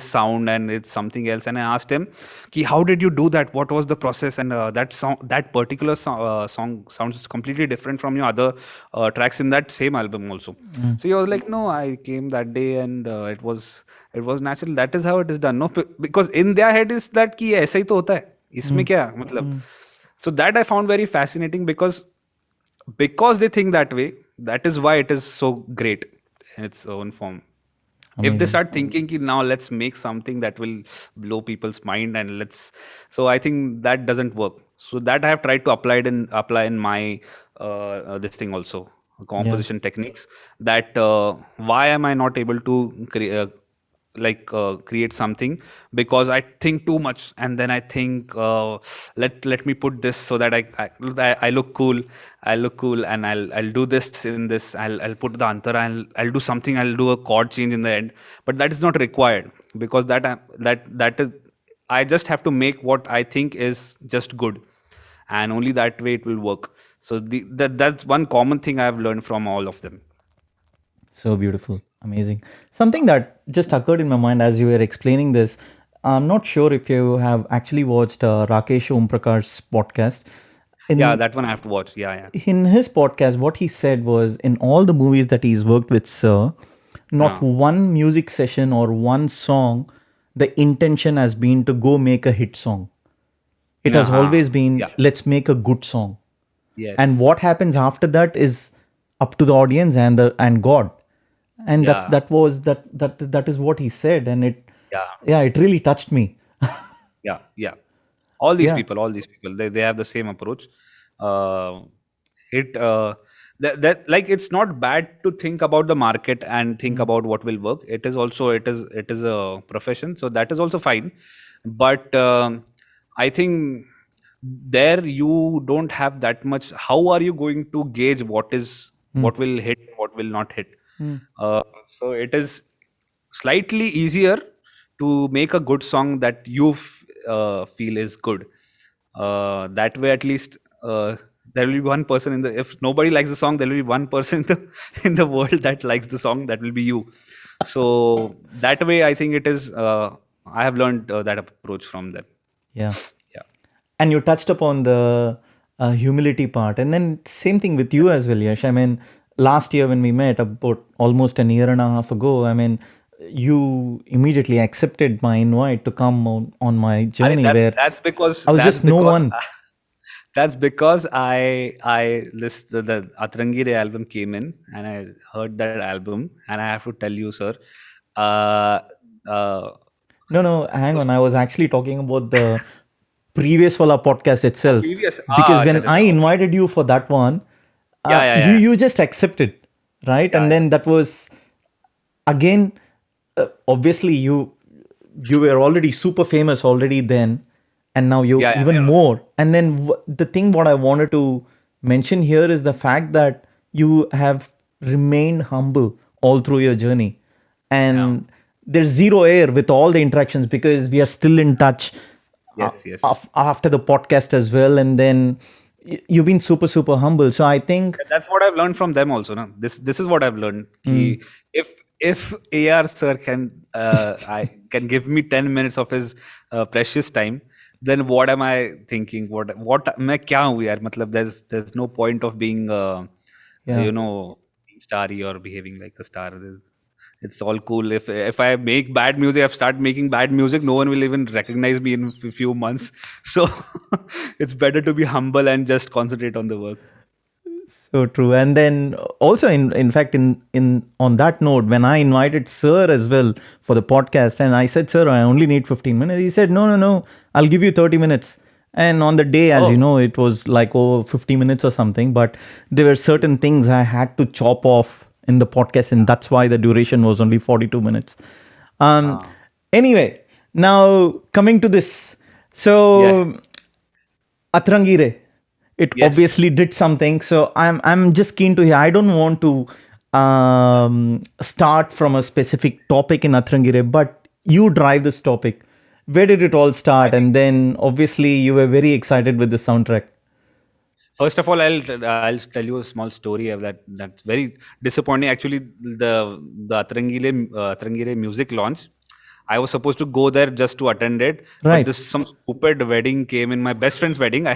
[SPEAKER 2] sound, and it's something else. And I asked him, "Ki, how did you do that? What was the process?" And that song, that particular song sounds completely different from your other tracks in that same album also. So he was like, "No, I came that day, and it was natural. That is how it is done. No, because in their head is that कि ऐसा ही तो होता है. इसमें क्या मतलब?" So that I found very fascinating, because they think that way. That is why it is so great in its own form. If they start thinking ki, now let's make something that will blow people's mind, and so I think that doesn't work. So that I have tried to apply in my this thing also, composition techniques. That why am I not able to create something? Because I think too much, and then I think let me put this so that I look cool. I'll look cool, and I'll do this in this. I'll put the antara. I'll do something. I'll do a chord change in the end. But that is not required, because that is, I just have to make what I think is just good, and only that way it will work. So that's one common thing I've learned from all of them.
[SPEAKER 3] So beautiful. Amazing. Something that just occurred in my mind as you were explaining this. I'm not sure if you have actually watched Rakesh Omprakar's podcast.
[SPEAKER 2] Yeah, that one I have to watch. Yeah.
[SPEAKER 3] In his podcast, what he said was, in all the movies that he's worked with Sir, not one music session or one song, the intention has been to go make a hit song. It has always been, let's make a good song.
[SPEAKER 2] Yes.
[SPEAKER 3] And what happens after that is up to the audience and God. And that is what he said, and it really touched me.
[SPEAKER 2] Yeah. All these people, they have the same approach. That like, it's not bad to think about the market and think about what will work. It is a profession, so that is also fine. But I think there you don't have that much. How are you going to gauge what will hit, what will not hit? So it is slightly easier to make a good song that you feel is good. That way, at least there will be one person if nobody likes the song, there will be one person in the world that likes the song. That will be you. So that way, I think it is. I have learned that approach from them.
[SPEAKER 3] Yeah. And you touched upon the humility part, and then same thing with you as well, Yash. I mean, last year when we met, about almost a year and a half ago, I mean, you immediately accepted my invite to come on my journey.
[SPEAKER 2] That's because
[SPEAKER 3] I was just no one.
[SPEAKER 2] That's because the Atrangi album came in, and I heard that album, and I have to tell you, sir.
[SPEAKER 3] No, hang on. I was actually talking about the previous Wala podcast itself. Because when I invited you for that one, you just accepted, right? And then that was, again, obviously you were already super famous already then. and now you
[SPEAKER 2] Yeah,
[SPEAKER 3] even more. And then the thing what I wanted to mention here is the fact that you have remained humble all through your journey,
[SPEAKER 2] yeah.
[SPEAKER 3] and there's zero air with all the interactions because we are still in touch
[SPEAKER 2] Yes, yes.
[SPEAKER 3] after the podcast as well. And then you've been super humble, so I think
[SPEAKER 2] That's what I've learned from them also. No? This is what I've learned. Ki if AR sir I can give me 10 minutes of his precious time, then what am I thinking? What मैं क्या हूँ यार? मतलब there's no point of being
[SPEAKER 3] yeah.
[SPEAKER 2] being starry or behaving like a star. It's all cool. If I make bad music, I've started making bad music. No one will even recognize me in a few months. So it's better to be humble and just concentrate on the work.
[SPEAKER 3] So true. And then also in fact in on that note, when I invited Sir as well for the podcast, and I said, Sir, I only need 15 minutes. He said, No, I'll give you 30 minutes. And on the day, as you know, it was like 50 minutes or something. But there were certain things I had to chop off in the podcast, and that's why the duration was only 42 minutes. Anyway, now coming to this. So Atrangi, it
[SPEAKER 2] Yes.
[SPEAKER 3] obviously did something. So I'm just keen to hear. I don't want to start from a specific topic in Atrangi, but you drive this topic. Where did it all start? And then obviously you were very excited with the soundtrack.
[SPEAKER 2] First of all, I'll tell you a small story of that's very disappointing. Actually, the Atrangile music launch, I was supposed to go there just to attend it,
[SPEAKER 3] Right.
[SPEAKER 2] but some stupid wedding came in my best friend's wedding.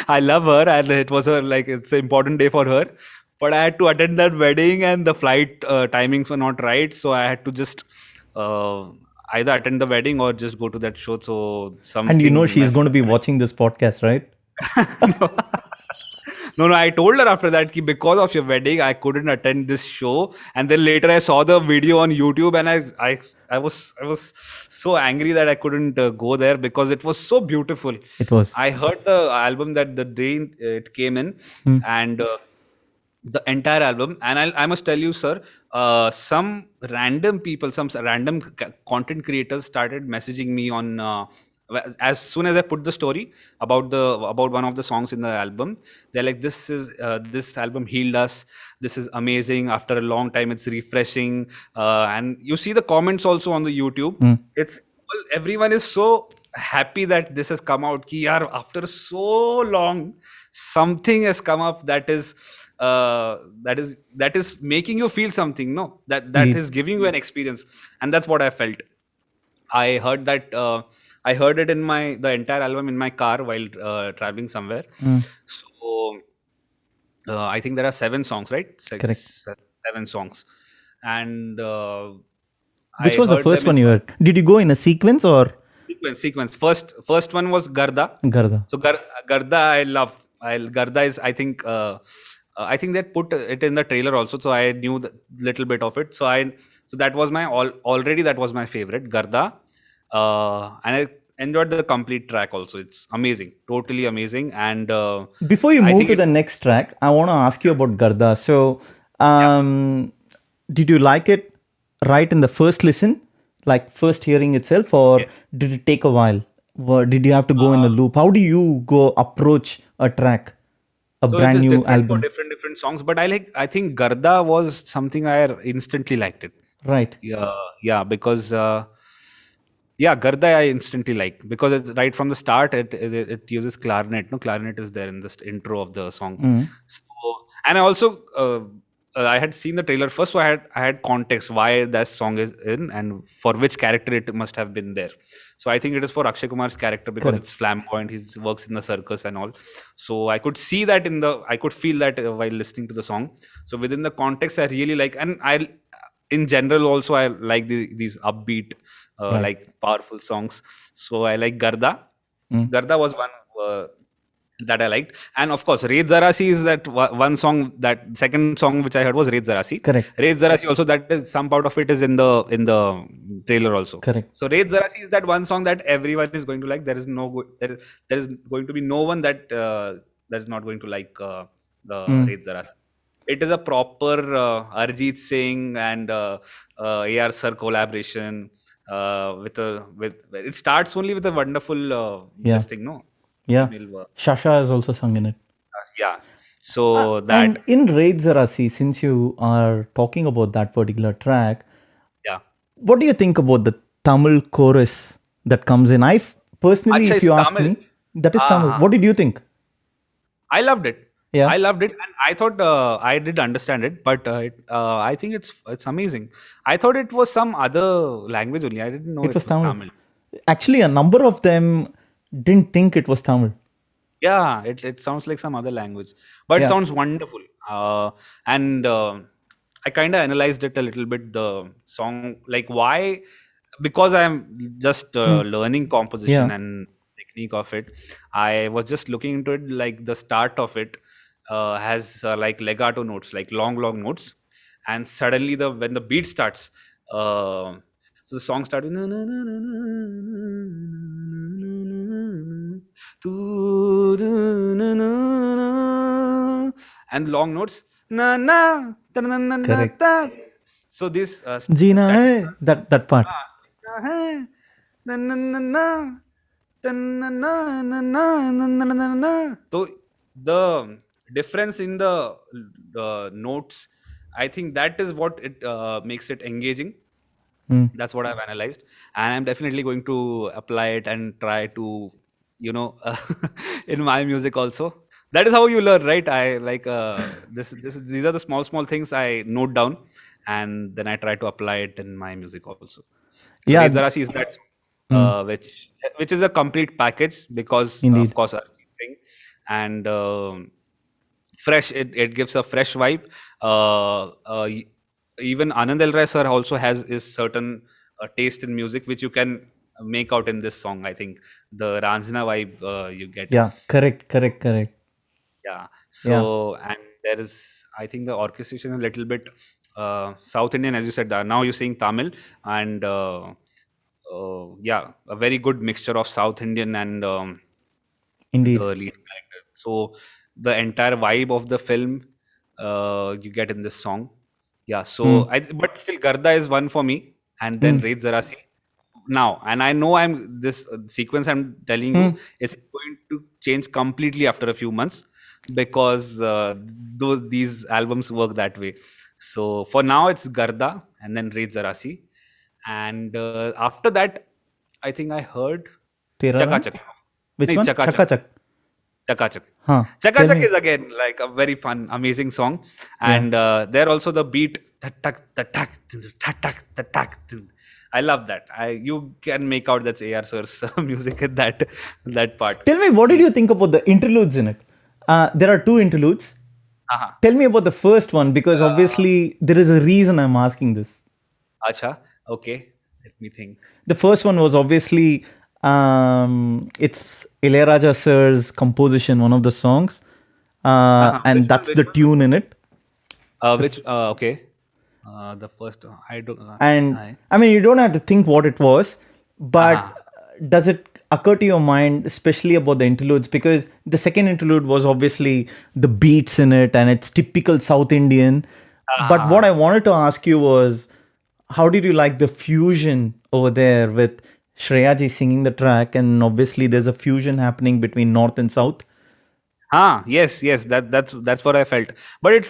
[SPEAKER 2] I love her, and it was it's an important day for her, but I had to attend that wedding, and the flight timings were not right, so I had to just either attend the wedding or just go to that show. So something.
[SPEAKER 3] And you know she's going to be watching this podcast, right?
[SPEAKER 2] No, I told her after that ki because of your wedding, I couldn't attend this show. And then later I saw the video on YouTube, and I was so angry that I couldn't go there because it was so beautiful.
[SPEAKER 3] It was.
[SPEAKER 2] I heard the album that the day it came in, and the entire album. And I must tell you, sir, some random people, some random content creators started messaging me on. As soon as I put the story about one of the songs in the album, they're like, this album healed us. This is amazing. After a long time, it's refreshing. And you see the comments also on the YouTube. Everyone is so happy that this has come out. Ki yaar, after so long, something has come up that is making you feel something. No, that is giving you an experience, and that's what I felt. I heard that. I heard it in the entire album in my car while traveling somewhere. So I think there are 7 songs, right?
[SPEAKER 3] Correct.
[SPEAKER 2] 7 songs, and
[SPEAKER 3] Which was the first one you heard? Did you go in a sequence or?
[SPEAKER 2] Sequence. First one was Garda.
[SPEAKER 3] Garda.
[SPEAKER 2] So Garda, I love. Garda is, I think they put it in the trailer also, so I knew the little bit of it. So that was already that was my favorite, Garda, and I enjoyed the complete track also. It's amazing, totally amazing. And
[SPEAKER 3] before you move to the next track, I want to ask you about Garda. So, did you like it right in the first listen, like first hearing itself, or did it take a while? Did you have to go in a loop? How do you go approach a track, brand new album?
[SPEAKER 2] For different songs, but I think Garda was something I instantly liked it.
[SPEAKER 3] Right.
[SPEAKER 2] Yeah, because Garda I instantly like, because it's right from the start. It uses clarinet. No, clarinet is there in the intro of the song. So, and I also I had seen the trailer first, so I had context why that song is in and for which character it must have been there. So I think it is for Akshay Kumar's character because it's flamboyant. He works in the circus and all. So I could see that I could feel that while listening to the song. So within the context, I really like, and in general also I like these upbeat, like powerful songs. So I like Garda. Garda was one that I liked, and of course Red Zarasi is that one song. That second song which I heard was Red Zarasi.
[SPEAKER 3] Correct.
[SPEAKER 2] Red Zarasi also, that is some part of it is in the trailer also.
[SPEAKER 3] Correct.
[SPEAKER 2] So Red Zarasi is that one song that everyone is going to like. There is going to be no one that is not going to like the Red Zarasi. It is a proper Arjit Singh and AR Sir collaboration. with it starts only with a wonderful
[SPEAKER 3] Yeah.
[SPEAKER 2] this thing, no?
[SPEAKER 3] Yeah.
[SPEAKER 2] Female work.
[SPEAKER 3] Shasha has also sung in it.
[SPEAKER 2] Yeah. So that
[SPEAKER 3] And in Raid Zarasi, since you are talking about that particular track,
[SPEAKER 2] yeah.
[SPEAKER 3] what do you think about the Tamil chorus that comes in? Personally,
[SPEAKER 2] Acha,
[SPEAKER 3] if
[SPEAKER 2] it's
[SPEAKER 3] you ask
[SPEAKER 2] Tamil.
[SPEAKER 3] me, that is Tamil.
[SPEAKER 2] Ah,
[SPEAKER 3] What did you think?
[SPEAKER 2] I loved it.
[SPEAKER 3] Yeah.
[SPEAKER 2] I loved it, and I thought I did understand it, but I think it's amazing. I thought it was some other language only. I didn't know
[SPEAKER 3] It
[SPEAKER 2] it
[SPEAKER 3] was
[SPEAKER 2] was
[SPEAKER 3] Tamil.
[SPEAKER 2] Tamil.
[SPEAKER 3] Actually, a number of them didn't think it was Tamil.
[SPEAKER 2] Yeah, it sounds like some other language, but it
[SPEAKER 3] Yeah.
[SPEAKER 2] sounds wonderful. And I kind of analyzed it a little bit. The song, like why? Because I'm just learning composition
[SPEAKER 3] Yeah.
[SPEAKER 2] and technique of it. I was just looking into it. Like the start of it has like legato notes, like long notes, and suddenly when the beat starts, so the song starts with na, na, na, na, na, na, na, tu, du, na, na, na, and long notes na na ta, na, na, na,
[SPEAKER 3] Correct.
[SPEAKER 2] ta. So this
[SPEAKER 3] Gina, that part.
[SPEAKER 2] na, na, na, na, na, ta, na, na, na, na, na, na, na, na. So the difference in the notes, I think that is what it makes it engaging. That's what I've analyzed, and I'm definitely going to apply it and try to, in my music also. That is how you learn, right? I like these are the small things I note down, and then I try to apply it in my music also. So
[SPEAKER 3] Yeah.
[SPEAKER 2] Red Zarasi is that song, which is a complete package because
[SPEAKER 3] Indeed.
[SPEAKER 2] of course thing, and fresh. It gives a fresh vibe. Even Anand Rai sir also has his certain taste in music, which you can make out in this song. I think the Ranjana vibe you get.
[SPEAKER 3] Yeah. Correct.
[SPEAKER 2] Yeah. So and there is, I think the orchestration is a little bit South Indian, as you said. Now you're saying Tamil, and yeah, a very good mixture of South Indian and
[SPEAKER 3] Indeed.
[SPEAKER 2] the lead character. So the entire vibe of the film you get in this song. Yeah. So but still Garda is one for me, and then Raid Zarasi. Now, and I know this sequence I'm telling you, it's going to change completely after a few months because these albums work that way. So for now, it's Garda and then Raid Zarasi, and after that, I think I heard
[SPEAKER 3] Tere.
[SPEAKER 2] Chaka Chak.
[SPEAKER 3] Which
[SPEAKER 2] Nahi,
[SPEAKER 3] one?
[SPEAKER 2] Chaka
[SPEAKER 3] Chaka
[SPEAKER 2] Chak.
[SPEAKER 3] Chak.
[SPEAKER 2] Chaka Chak.
[SPEAKER 3] Huh.
[SPEAKER 2] Chaka
[SPEAKER 3] Tell
[SPEAKER 2] Chak
[SPEAKER 3] me.
[SPEAKER 2] is again like a very fun, amazing song, and there also the beat. I love that. You can make out that's AR Sir's music in that part.
[SPEAKER 3] Tell me, what did you think about the interludes in it? There are two interludes.
[SPEAKER 2] Uh-huh.
[SPEAKER 3] Tell me about the first one, because obviously there is a reason I'm asking this.
[SPEAKER 2] Acha, okay. Let me think.
[SPEAKER 3] The first one was obviously it's Ilayaraja sir's composition, one of the songs, and that's the tune in it.
[SPEAKER 2] Okay. The first I don't.
[SPEAKER 3] And I mean, you don't have to think what it was, but does it occur to your mind, especially about the interludes? Because the second interlude was obviously the beats in it, and it's typical South Indian. But what I wanted to ask you was, how did you like the fusion over there with Shreyaji singing the track? And obviously, there's a fusion happening between North and South.
[SPEAKER 2] Yes. That's what I felt. But it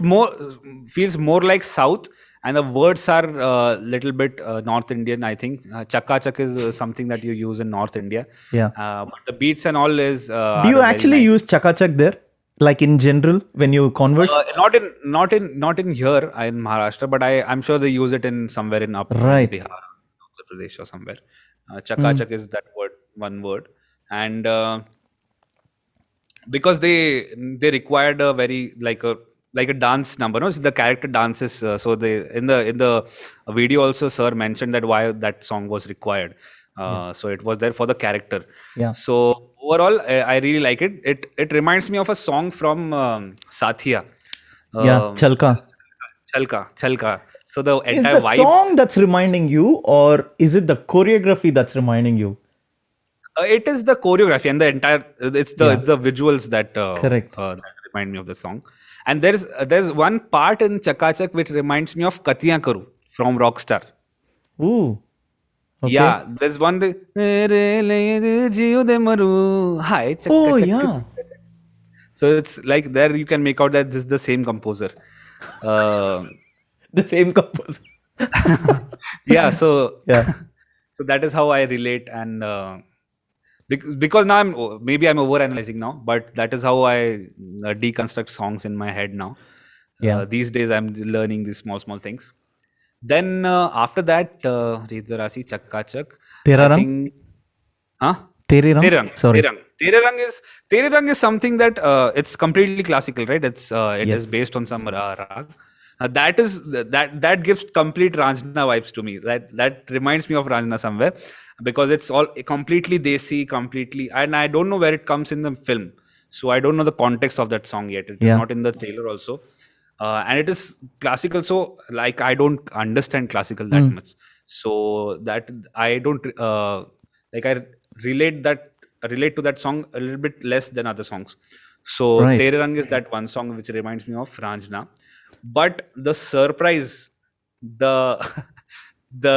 [SPEAKER 2] feels more like South, and the words are little bit North Indian. I think Chaka Chak is something that you use in North India.
[SPEAKER 3] Yeah.
[SPEAKER 2] But the beats and all is.
[SPEAKER 3] Do you actually use Chaka Chak there, like in general, when you converse?
[SPEAKER 2] Not in here in Maharashtra, but I'm sure they use it in somewhere in up
[SPEAKER 3] Right.
[SPEAKER 2] Bihar, Uttar Pradesh or somewhere. Chaka Chak is that one word, and because they required a very like a dance number, no? So the character dances. So they in the video also, sir mentioned that why that song was required. So it was there for the character.
[SPEAKER 3] Yeah.
[SPEAKER 2] So overall, I really like it. It reminds me of a song from Sathiya.
[SPEAKER 3] Yeah, Chalka.
[SPEAKER 2] Chalka. So the
[SPEAKER 3] Is
[SPEAKER 2] entire
[SPEAKER 3] the
[SPEAKER 2] vibe.
[SPEAKER 3] song that's reminding you, or is it the choreography that's reminding you?
[SPEAKER 2] It is the choreography and the entire. It's the visuals that
[SPEAKER 3] Correct.
[SPEAKER 2] That remind me of the song. And there's one part in Chaka Chak which reminds me of Katiyan Karu from Rockstar.
[SPEAKER 3] Ooh. Okay.
[SPEAKER 2] Yeah, there's one. "Tere le jiyo de maru, hi chakka
[SPEAKER 3] Oh
[SPEAKER 2] chakka."
[SPEAKER 3] yeah,
[SPEAKER 2] So it's like there you can make out that this is the same composer. Uh,
[SPEAKER 3] the same composer.
[SPEAKER 2] yeah, so
[SPEAKER 3] Yeah.
[SPEAKER 2] so that is how I relate, and because now maybe I'm over analyzing now, but that is how I deconstruct songs in my head now.
[SPEAKER 3] Yeah.
[SPEAKER 2] These days I'm learning these small things. Then after that, Reet Zarasi Chakka Chak, I
[SPEAKER 3] Tera Rang?
[SPEAKER 2] think, huh?
[SPEAKER 3] Tere Rang?
[SPEAKER 2] Terang,
[SPEAKER 3] Sorry.
[SPEAKER 2] Terang, Terang is something that it's completely classical, right? It is
[SPEAKER 3] Yes.
[SPEAKER 2] based on some rag. That gives complete Ranjana vibes to me. That reminds me of Ranjana somewhere, because it's all completely desi, completely, and I don't know where it comes in the film, so I don't know the context of that song yet. It is
[SPEAKER 3] Yeah.
[SPEAKER 2] not in the trailer also, and it is classical. So like I don't understand classical that
[SPEAKER 3] Mm.
[SPEAKER 2] much, so that I don't like I relate that relate to that song a little bit less than other songs. So
[SPEAKER 3] Right.
[SPEAKER 2] Tere Rang is that one song which reminds me of Ranjana. But the surprise, the the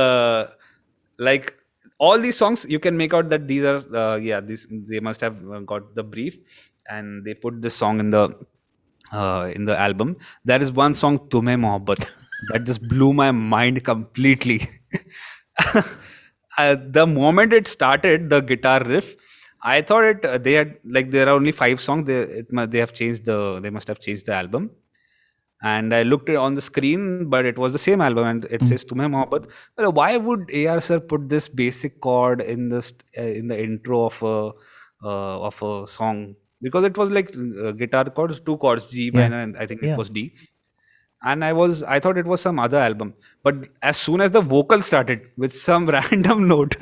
[SPEAKER 2] like all these songs, you can make out that these are yeah, these they must have got the brief, and they put this song in the album. There is one song, Tumhein Mohabbat, that just blew my mind completely. The moment it started, the guitar riff, I thought they had, like, there are only 5 songs. They have changed they must have changed the album. And I looked it on the screen, but it was the same album, and it
[SPEAKER 3] Mm.
[SPEAKER 2] says Tumhein Mohabbat. Well, why would AR sir put this basic chord in the intro of a song? Because it was like guitar chords, 2 chords, G
[SPEAKER 3] Yeah.
[SPEAKER 2] minor, and I think it
[SPEAKER 3] Yeah.
[SPEAKER 2] was D. And I thought it was some other album. But as soon as the vocal started with some random note,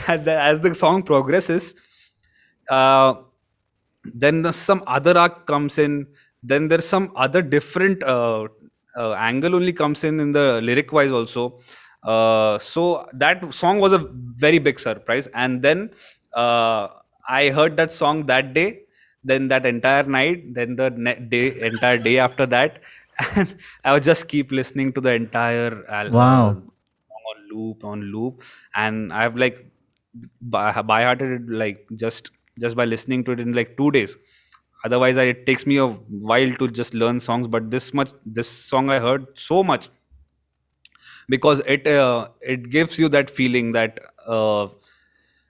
[SPEAKER 2] as the song progresses, uh, then some other arc comes in, then there's some other different angle only comes in the lyric wise also. So that song was a very big surprise, and then uh, I heard that song that day, then that entire night, then the entire day after that. And I would just keep listening to the entire
[SPEAKER 3] Wow.
[SPEAKER 2] song on loop, and I've like by hearted it, like just by listening to it in like 2 days. Otherwise it takes me a while to just learn songs, but this song I heard so much, because it gives you that feeling that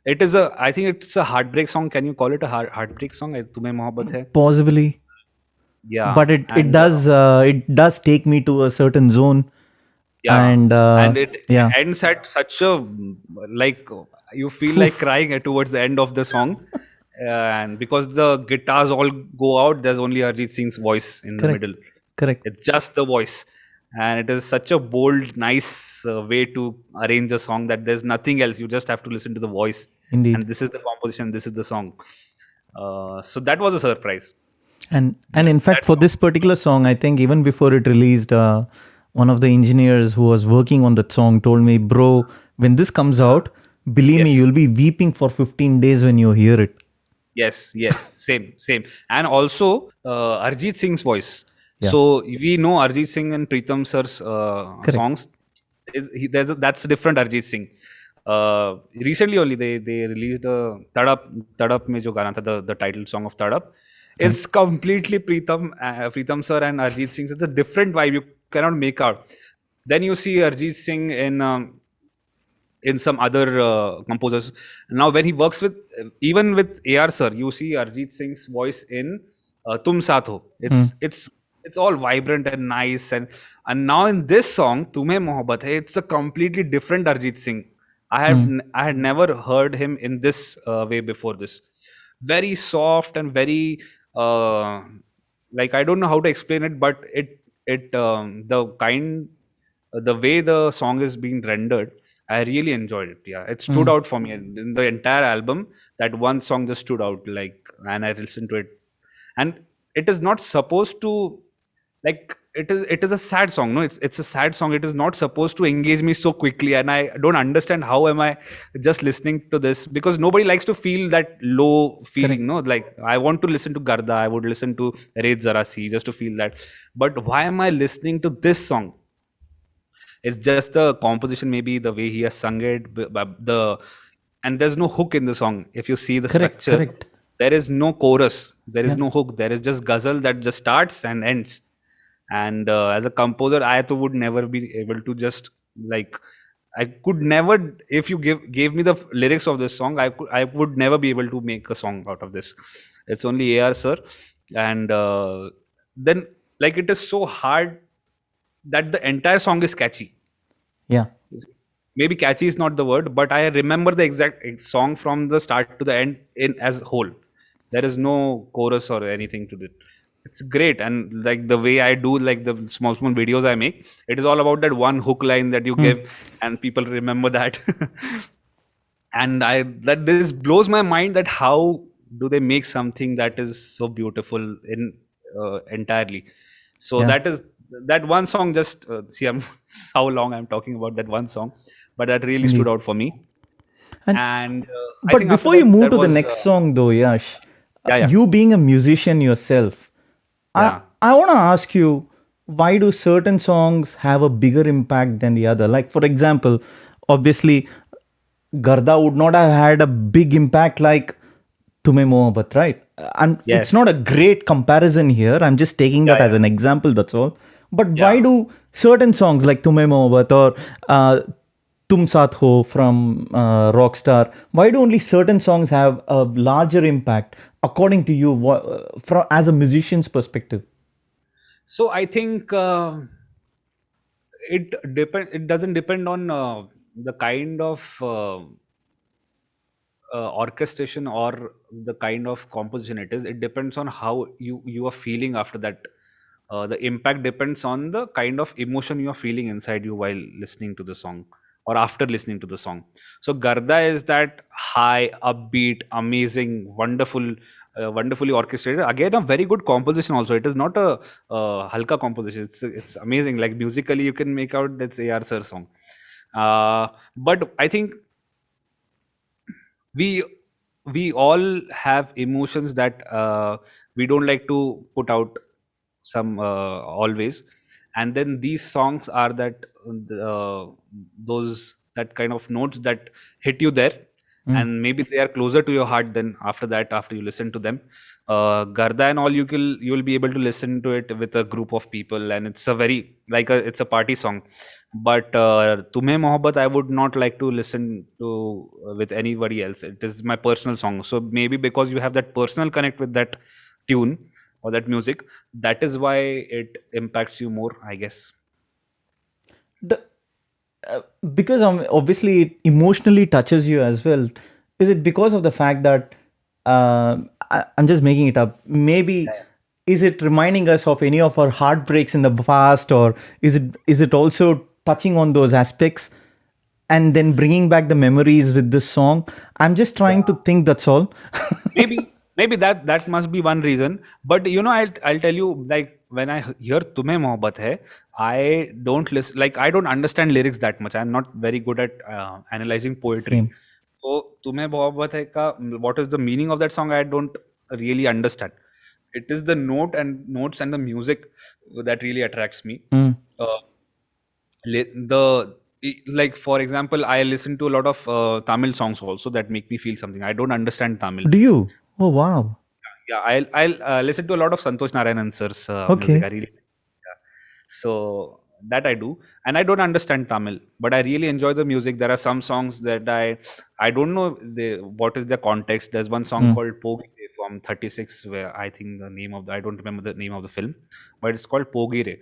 [SPEAKER 2] it is a I think it's a heartbreak song. Can you call it a heartbreak song? Tumhe mohabbat hai.
[SPEAKER 3] Possibly.
[SPEAKER 2] Yeah,
[SPEAKER 3] But it
[SPEAKER 2] and
[SPEAKER 3] does take me to a certain zone.
[SPEAKER 2] yeah,
[SPEAKER 3] And
[SPEAKER 2] and it
[SPEAKER 3] yeah.
[SPEAKER 2] ends at such a, like, you feel like
[SPEAKER 3] Oof.
[SPEAKER 2] crying towards the end of the song, and because the guitars all go out, there's only Arjit Singh's voice in the
[SPEAKER 3] Correct.
[SPEAKER 2] middle.
[SPEAKER 3] Correct.
[SPEAKER 2] It's just the voice, and it is such a bold, nice way to arrange a song that there's nothing else. You just have to listen to the voice,
[SPEAKER 3] Indeed.
[SPEAKER 2] and this is the composition. This is the song. So that was a surprise.
[SPEAKER 3] And in fact,
[SPEAKER 2] That
[SPEAKER 3] for
[SPEAKER 2] song.
[SPEAKER 3] this particular song, I think even before it released, one of the engineers who was working on that song told me, "Bro, when this comes out, believe me,
[SPEAKER 2] Yes.
[SPEAKER 3] you'll be weeping for 15 days when you hear it."
[SPEAKER 2] Yes, same. And also Arjit Singh's voice.
[SPEAKER 3] Yeah.
[SPEAKER 2] So we know Arjit Singh and Pritam sir's
[SPEAKER 3] Correct.
[SPEAKER 2] songs. That's a different Arjit Singh. Recently only they released Tadap mein jo gana tha, the title song of Tadap. It's completely Pritam sir and Arjit Singh. It's a different vibe. You cannot make out. Then you see Arjit Singh in some other composers. Now, when he works with, even with AR sir, you see Arjit Singh's voice in Tum Saath Ho.
[SPEAKER 3] Hmm.
[SPEAKER 2] It's all vibrant and nice, and now in this song, Tumhe Mohabbat Hai, it's a completely different Arjit Singh.
[SPEAKER 3] Hmm.
[SPEAKER 2] I had never heard him in this way before this. Very soft and very uh, like, I don't know how to explain it, but the way the song is being rendered, I really enjoyed it. Yeah, it stood
[SPEAKER 3] Hmm.
[SPEAKER 2] out for me in the entire album. That one song just stood out, like, and I listened to it, and it is not supposed to, like, it is a sad song. No, it's a sad song. It is not supposed to engage me so quickly, and I don't understand how am I just listening to this, because nobody likes to feel that low
[SPEAKER 3] Correct.
[SPEAKER 2] feeling. No, like, I want to listen to Garda, I would listen to Red Zara just to feel that. But why am I listening to this song? It's just the composition, maybe the way he has sung it, and there's no hook in the song. If you see the
[SPEAKER 3] Correct,
[SPEAKER 2] structure,
[SPEAKER 3] correct.
[SPEAKER 2] there is no chorus, there is
[SPEAKER 3] Yeah.
[SPEAKER 2] no hook, there is just ghazal that just starts and ends. And as a composer, I too would never be able to just like, I could never, if you gave me the lyrics of this song, I would never be able to make a song out of this. It's only AR sir, and then like it is so hard that the entire song is catchy.
[SPEAKER 3] Yeah.
[SPEAKER 2] Maybe catchy is not the word, but I remember the exact song from the start to the end in as whole. There is no chorus or anything to it. It's great, and like the way I do, like the small videos I make, it is all about that one hook line that you give, and people remember that. And I that this blows my mind that how do they make something that is so beautiful in entirely. So
[SPEAKER 3] Yeah.
[SPEAKER 2] that is that one song. Just see, I'm how long I'm talking about that one song, but that really stood
[SPEAKER 3] Indeed.
[SPEAKER 2] out for me.
[SPEAKER 3] And
[SPEAKER 2] And I
[SPEAKER 3] but
[SPEAKER 2] think after
[SPEAKER 3] before you
[SPEAKER 2] that
[SPEAKER 3] move
[SPEAKER 2] there
[SPEAKER 3] to the
[SPEAKER 2] was
[SPEAKER 3] next song, though, Yash,
[SPEAKER 2] yeah,
[SPEAKER 3] you being a musician yourself,
[SPEAKER 2] yeah.
[SPEAKER 3] I want to ask you, why do certain songs have a bigger impact than the other? Like, for example, obviously, Garda would not have had a big impact like Tumhein Mohabbat, right? And it's
[SPEAKER 2] Yes.
[SPEAKER 3] not a great comparison here. I'm just taking
[SPEAKER 2] Yeah,
[SPEAKER 3] that as
[SPEAKER 2] yeah,
[SPEAKER 3] an example, that's all. But why
[SPEAKER 2] yeah.
[SPEAKER 3] do certain songs like Tumhein Mohabbat or Tum Saath Ho from Rockstar, why do only certain songs have a larger impact according to you from as a musician's perspective?
[SPEAKER 2] So I think it doesn't depend on the kind of orchestration or the kind of composition it is. It depends on how you are feeling after that. The impact depends on the kind of emotion you are feeling inside you while listening to the song or after listening to the song. So Garda is that high, upbeat, amazing, wonderful, wonderfully orchestrated. Again, a very good composition. Also, it is not a halka composition. It's amazing. Like musically, you can make out that's AR sir song. But I think we we all have emotions that we don't like to put out some always, and then these songs are that those that kind of notes that hit you there,
[SPEAKER 3] Mm.
[SPEAKER 2] and maybe they are closer to your heart than after that after you listen to them. Garda and all, you'll be able to listen to it with a group of people, and it's a very like it's a party song. But Tumhe Mohabbat, I would not like to listen to with anybody else. It is my personal song. So maybe because you have that personal connect with that tune or that music, that is why it impacts you more, I guess.
[SPEAKER 3] The, because obviously it emotionally touches you as well. Is it because of the fact that I'm just making it up? Maybe is it reminding us of any of our heartbreaks in the past, or is it also touching on those aspects and then bringing back the memories with this song? I'm just trying to think. That's all.
[SPEAKER 2] Maybe that must be one reason. But you know, I'll tell you, like when I hear Tumhe Mohabbat Hai, I don't listen, like I don't understand lyrics that much. I'm not very good at analyzing poetry.
[SPEAKER 3] Same.
[SPEAKER 2] So Tumhe Mohabbat Hai ka what is the meaning of that song? I don't really understand. It is the notes and the music that really attracts me.
[SPEAKER 3] Mm.
[SPEAKER 2] Uh, like for example, I listen to a lot of Tamil songs also that make me feel something. I don't understand Tamil.
[SPEAKER 3] Do you? Oh wow.
[SPEAKER 2] Yeah, I'll listen to a lot of Santosh Narayanan sir's music. I
[SPEAKER 3] Okay.
[SPEAKER 2] really yeah. So that I do, and I don't understand Tamil, but I really enjoy the music. There are some songs that I don't know what is the context. There's one song
[SPEAKER 3] Mm.
[SPEAKER 2] called Pogire from 36, where I think the name of I don't remember the name of the film, but it's called Pogire.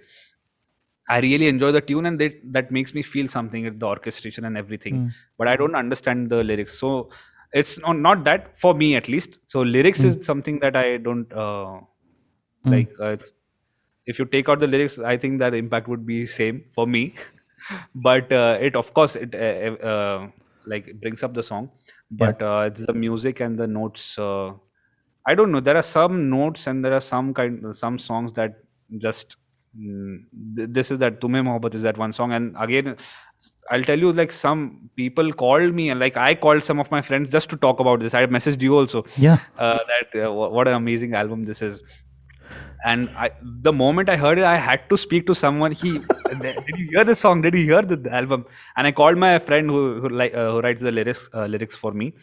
[SPEAKER 2] I really enjoy the tune, and that makes me feel something at the orchestration and everything.
[SPEAKER 3] Mm.
[SPEAKER 2] But I don't understand the lyrics, so it's not that for me at least. So lyrics
[SPEAKER 3] Mm.
[SPEAKER 2] is something that I don't
[SPEAKER 3] Mm.
[SPEAKER 2] like. If you take out the lyrics, I think that impact would be same for me. But it of course it like brings up the song,
[SPEAKER 3] Yeah.
[SPEAKER 2] but it's the music and the notes. I don't know. There are some notes and there are some songs that just this is that Tumhe Mohabbat is that one song. And again, I'll tell you, like some people called me, and like I called some of my friends just to talk about this. I messaged you also
[SPEAKER 3] Yeah.
[SPEAKER 2] that what an amazing album this is. And the moment I heard it, I had to speak to someone. Did you hear the song? Did you hear the album? And I called my friend who writes the lyrics for me,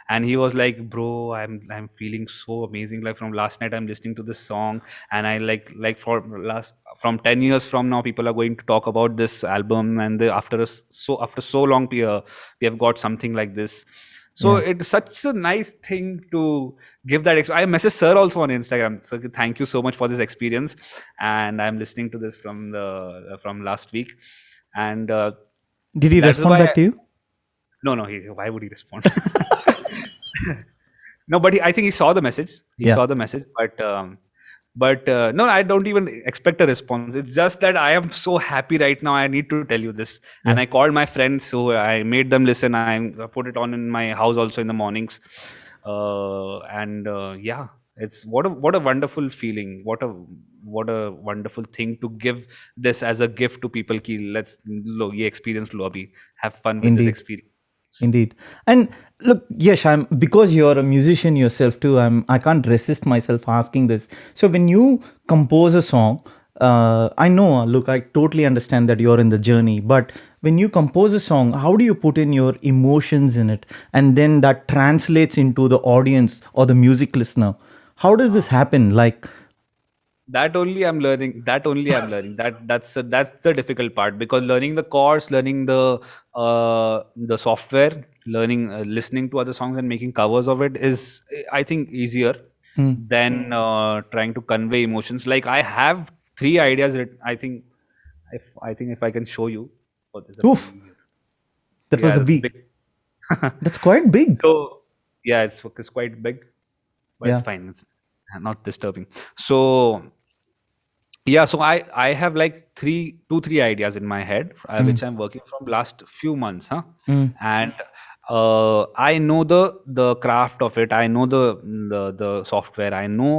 [SPEAKER 2] and he was like, bro, I'm feeling so amazing. Like from last night I'm listening to this song, and I like from 10 years from now people are going to talk about this album, and after so long we have got something like this. So
[SPEAKER 3] Yeah.
[SPEAKER 2] it's such a nice thing to give that. I messaged sir also on Instagram. So thank you so much for this experience, and I'm listening to this from last week, and
[SPEAKER 3] Did he
[SPEAKER 2] that is
[SPEAKER 3] respond
[SPEAKER 2] why
[SPEAKER 3] back to you?
[SPEAKER 2] no, why would he respond? No, but I think he saw the message. He
[SPEAKER 3] Yeah.
[SPEAKER 2] saw the message, but no, I don't even expect a response. It's just that I am so happy right now. I need to tell you this,
[SPEAKER 3] Yeah.
[SPEAKER 2] and I called my friends, so I made them listen. I put it on in my house also in the mornings, and yeah, it's what a wonderful feeling. What a wonderful thing to give this as a gift to people. Ki let's ye experience lo abhi. Have fun with this
[SPEAKER 3] Indeed.
[SPEAKER 2] experience.
[SPEAKER 3] Indeed. And look, yes, I'm because you're a musician yourself too. I can't resist myself asking this. So when you compose a song, I know. Look, I totally understand that you're in the journey, but when you compose a song, how do you put in your emotions in it, and then that translates into the audience or the music listener? How does this happen? Like,
[SPEAKER 2] That only I'm learning. That's the difficult part, because learning the chords, learning the software, learning listening to other songs and making covers of it is, I think, easier than trying to convey emotions. Like I have three ideas that I think if I can show you. Oh, there's a
[SPEAKER 3] oof,
[SPEAKER 2] bee here.
[SPEAKER 3] that
[SPEAKER 2] Yeah,
[SPEAKER 3] was a
[SPEAKER 2] it's
[SPEAKER 3] B.
[SPEAKER 2] big.
[SPEAKER 3] That's quite big.
[SPEAKER 2] So yeah, it's quite big, but it's
[SPEAKER 3] Yeah.
[SPEAKER 2] fine. It's not disturbing. So yeah, so I have like three ideas in my head, which I'm working from last few months, huh? And I know the craft of it. I know the software. I know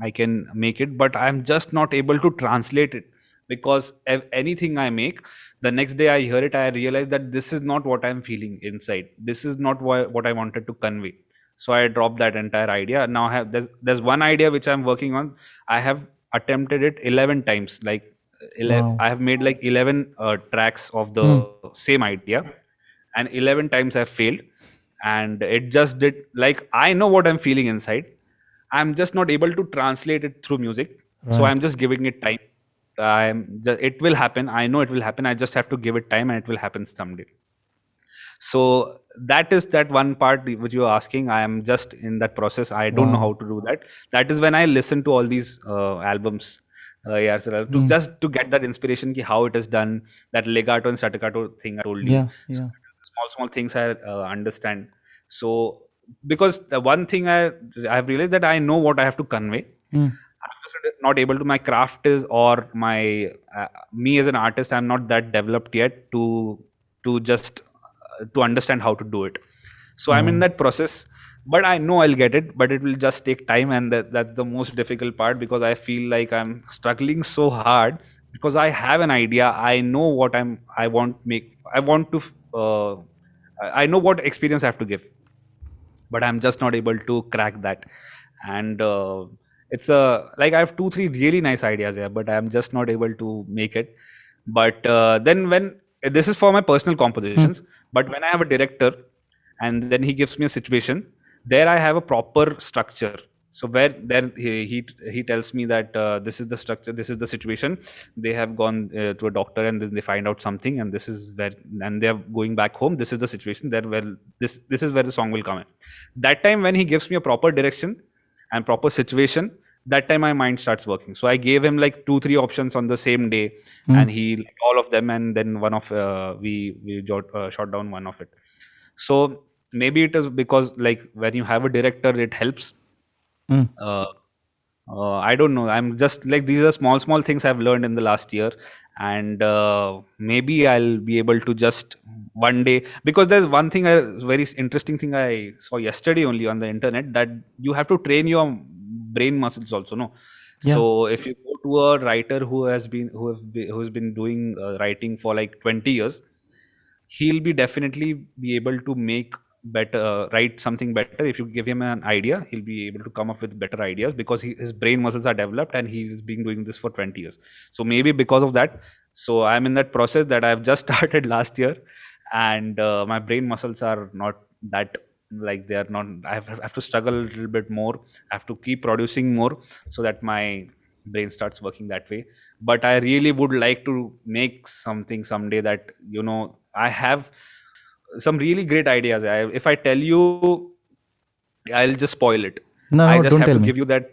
[SPEAKER 2] I can make it, but I'm just not able to translate it, because anything I make, the next day I hear it, I realize that this is not what I'm feeling inside. This is not what I wanted to convey. So I dropped that entire idea. Now there's one idea which I'm working on. I have attempted it 11 times. Like
[SPEAKER 3] Wow.
[SPEAKER 2] I have made like 11 tracks of the same idea, and 11 times I've failed. And it just did, like, I know what I'm feeling inside. I'm just not able to translate it through music. So I'm
[SPEAKER 3] Right.
[SPEAKER 2] just giving it time. It will happen. I know it will happen. I just have to give it time, and it will happen someday. So that is that one part which you are asking. I am just in that process. I don't know how
[SPEAKER 3] Wow.
[SPEAKER 2] to do that. That is when I listen to all these albums. Yeah, so to just to get that inspiration, ki how it is done, that legato and staccato thing I told you.
[SPEAKER 3] Yeah.
[SPEAKER 2] So
[SPEAKER 3] Yeah.
[SPEAKER 2] small things I understand. So because the one thing I've realized that I know what I have to convey. I'm just not able to. My craft is, or my me as an artist, I'm not that developed yet to just to understand how to do it. So I'm in
[SPEAKER 3] Wow.
[SPEAKER 2] that process, but I know I'll get it, but it will just take time, and that's the most difficult part, because I feel like I'm struggling so hard, because I have an idea. I know what I want to I know what experience I have to give, but I'm just not able to crack that. And it's a like I have two three really nice ideas here, but I'm just not able to make it. But then when this is for my personal compositions, but when I have a director and then he gives me a situation, there I have a proper structure. So where there he tells me that this is the structure, this is the situation. They have gone to a doctor, and then they find out something, and this is where, and they are going back home. This is the situation there where this is where the song will come in. That time when he gives me a proper direction and proper situation, that time my mind starts working. So I gave him like two three options on the same day, and he liked all of them, and then one of shot down one of it. So maybe it is because, like, when you have a director, it helps. uh, I don't know. I'm just like, these are small things I've learned in the last year, and maybe I'll be able to just one day, because there's one thing, a very interesting thing I saw yesterday only on the internet, that you have to train your brain muscles also. No,
[SPEAKER 3] Yeah.
[SPEAKER 2] so if you go to a writer who's been doing writing for like 20 years, he'll be definitely be able to make better write something better. If you give him an idea, he'll be able to come up with better ideas, because his brain muscles are developed, and he's been doing this for 20 years. So maybe because of that. So I'm in that process that I've just started last year, and my brain muscles are not that, like, they are not. I have to struggle a little bit more. I have to keep producing more so that my brain starts working that way. But I really would like to make something someday that, I have some really great ideas. If I tell you, I'll just spoil it.
[SPEAKER 3] No,
[SPEAKER 2] I
[SPEAKER 3] no,
[SPEAKER 2] just
[SPEAKER 3] don't
[SPEAKER 2] have
[SPEAKER 3] tell
[SPEAKER 2] to
[SPEAKER 3] me.
[SPEAKER 2] give you that.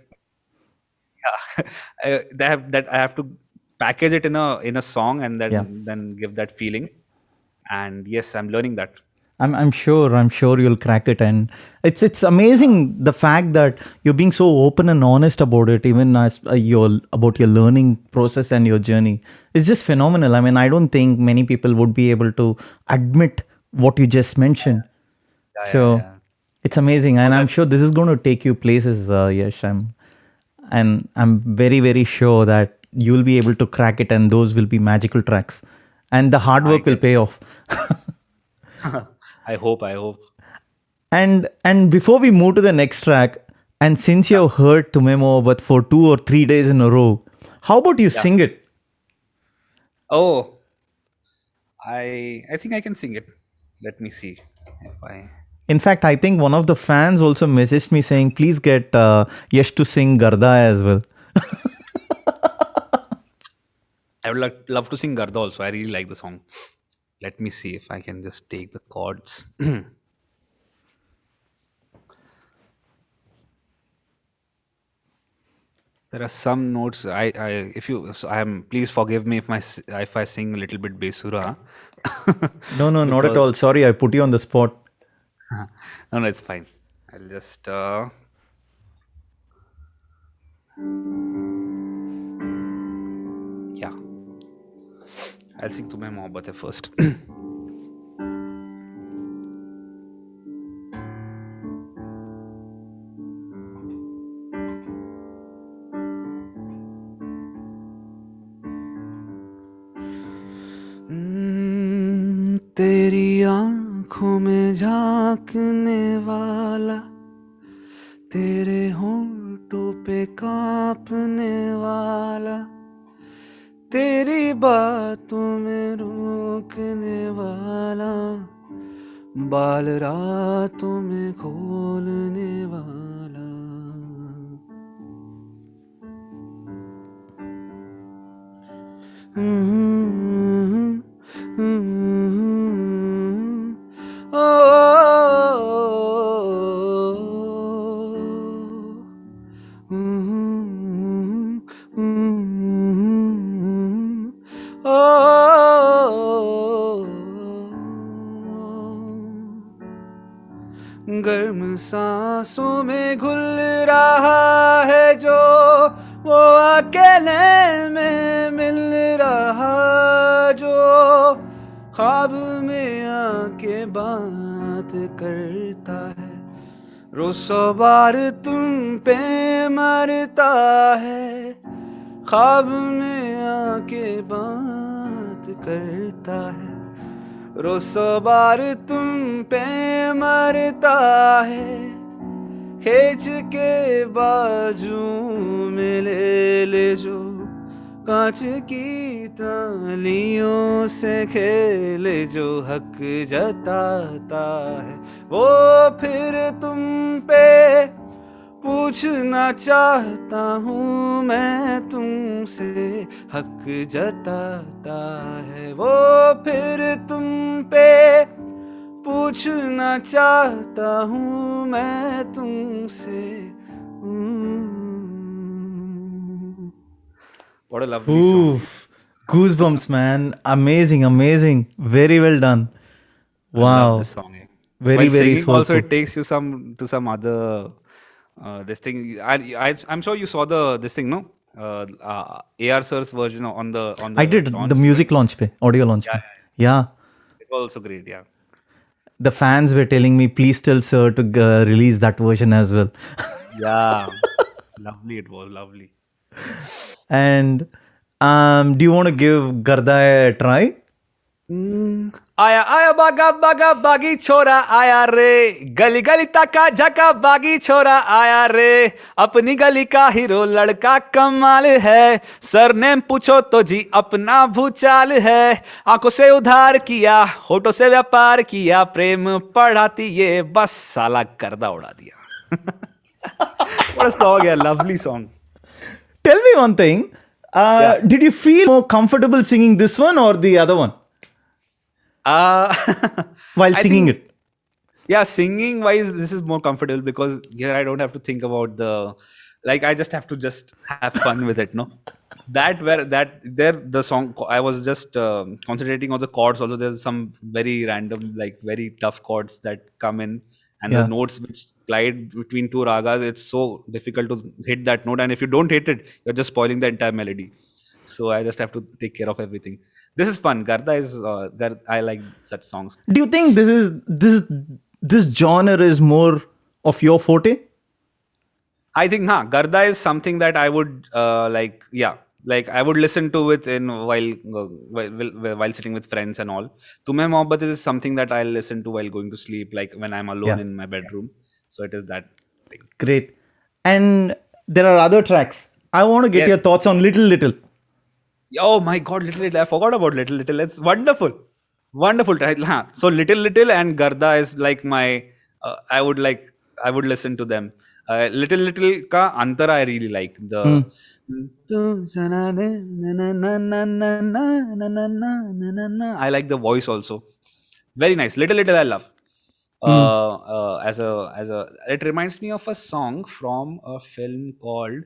[SPEAKER 2] Yeah, I have to package it in a song, and
[SPEAKER 3] Yeah.
[SPEAKER 2] then give that feeling. And yes, I'm learning that.
[SPEAKER 3] I'm sure you'll crack it, and it's amazing the fact that you're being so open and honest about it, even as your about your learning process and your journey. It's just phenomenal. I mean, I don't think many people would be able to admit what you just mentioned.
[SPEAKER 2] Yeah, yeah,
[SPEAKER 3] So
[SPEAKER 2] yeah.
[SPEAKER 3] it's amazing,
[SPEAKER 2] No,
[SPEAKER 3] and I'm
[SPEAKER 2] that's
[SPEAKER 3] sure this is going to take you places, Yash. I'm very very sure that you'll be able to crack it, and those will be magical tracks, and the hard
[SPEAKER 2] I
[SPEAKER 3] work will
[SPEAKER 2] get.
[SPEAKER 3] pay off.
[SPEAKER 2] I hope. I hope.
[SPEAKER 3] And before we move to the next track, and since
[SPEAKER 2] Yeah,
[SPEAKER 3] you've heard Tumemo but for 2 or 3 days in a row, how about you
[SPEAKER 2] yeah.
[SPEAKER 3] sing it?
[SPEAKER 2] Oh, I think I can sing it. Let me see if I.
[SPEAKER 3] In fact, I think one of the fans also messaged me saying, please get Yash to sing Garda as well.
[SPEAKER 2] I would love to sing Garda also. I really like the song. Let me see if I can just take the chords. There are some notes. If you, so I am. Please forgive me if I sing a little bit besura,
[SPEAKER 3] No, no, not at
[SPEAKER 2] because
[SPEAKER 3] all. Sorry, I put you on the spot.
[SPEAKER 2] no, no, it's fine. I'll just yeah. I'll sing Tumhein Mohabbat first. तेरी आंखों में झांकने वाला, तेरे होंठों पे कांपने वाला, तेरी बातों में रोकने वाला, बाल रातों में खोलने वाला। गर्म सांसों में घुल रहा है जो, वो अकेले में मिल रहा जो, ख्वाब में आके बात करता है, रोज 100 बार तुम पे मरता है, ख्वाब में आके बात करता है, रोज 100 बार तुम पे मरता है, खींच के बाजू में ले ले जो, कांच की तालियों से खेले जो, हक जताता है वो फिर तुम पे पूछना चाहता हूँ मैं तुमसे, हक जताता है वो फिर तुम पे पूछना चाहता हूँ मैं तुमसे। What a lovely song.
[SPEAKER 3] Oof. Goosebumps, man. Amazing, amazing. Very well done.
[SPEAKER 2] I love this
[SPEAKER 3] Wow.
[SPEAKER 2] song.
[SPEAKER 3] Very,
[SPEAKER 2] While
[SPEAKER 3] very
[SPEAKER 2] singing, also
[SPEAKER 3] soulful.
[SPEAKER 2] it takes you to some other this thing. I'm sure you saw this thing, no? AR sir's version on
[SPEAKER 3] I
[SPEAKER 2] the
[SPEAKER 3] did the
[SPEAKER 2] launch.
[SPEAKER 3] music launch pe, audio launch
[SPEAKER 2] Yeah,
[SPEAKER 3] pe. Yeah.
[SPEAKER 2] it was also great. Yeah.
[SPEAKER 3] The fans were telling me, please tell sir to release that version as well.
[SPEAKER 2] Yeah. Lovely. It was lovely.
[SPEAKER 3] And do you want to give Garda a try?
[SPEAKER 2] आया आया बागा बागा बागी छोरा आया रे, गली गली तका झका बागी छोरा आया रे, अपनी गली का हीरो लड़का कमाल है, सरनेम पूछो तो जी अपना भूचाल है, आंखों से उधार किया होठों से व्यापार किया, प्रेम पढ़ाती ये बस साला गर्दा उड़ा दिया. What a song, yeah, lovely song.
[SPEAKER 3] Tell me one thing. Did you feel more comfortable singing this one or the other one while
[SPEAKER 2] I
[SPEAKER 3] singing
[SPEAKER 2] think-
[SPEAKER 3] it?
[SPEAKER 2] Yeah, singing wise, this is more comfortable because here I don't have to think about I just have to just have fun with it, no? The song, I was just concentrating on the chords. Also, there's some very random, like very tough chords that come in, and
[SPEAKER 3] Yeah.
[SPEAKER 2] the notes which glide between two ragas. It's so difficult to hit that note, and if you don't hit it, you're just spoiling the entire melody. So I just have to take care of everything. This is fun. Garda is, I like such songs.
[SPEAKER 3] Do you think this genre is more of your forte?
[SPEAKER 2] I think Garda is something that I would I would listen to it in while sitting with friends and all. Tumhein Mohabbat is something that I'll listen to while going to sleep, like when I'm alone
[SPEAKER 3] Yeah.
[SPEAKER 2] in my bedroom. So it is that thing.
[SPEAKER 3] Great. And there are other tracks. I want to get
[SPEAKER 2] Yes.
[SPEAKER 3] your thoughts on Little Little.
[SPEAKER 2] Oh my God, Little Little! I forgot about Little Little. It's wonderful, wonderful. So Little Little and Garda is like my. I would listen to them. Little Little ka antara I really like the. I like the voice also. Very nice. Little Little I love. It reminds me of a song from a film called,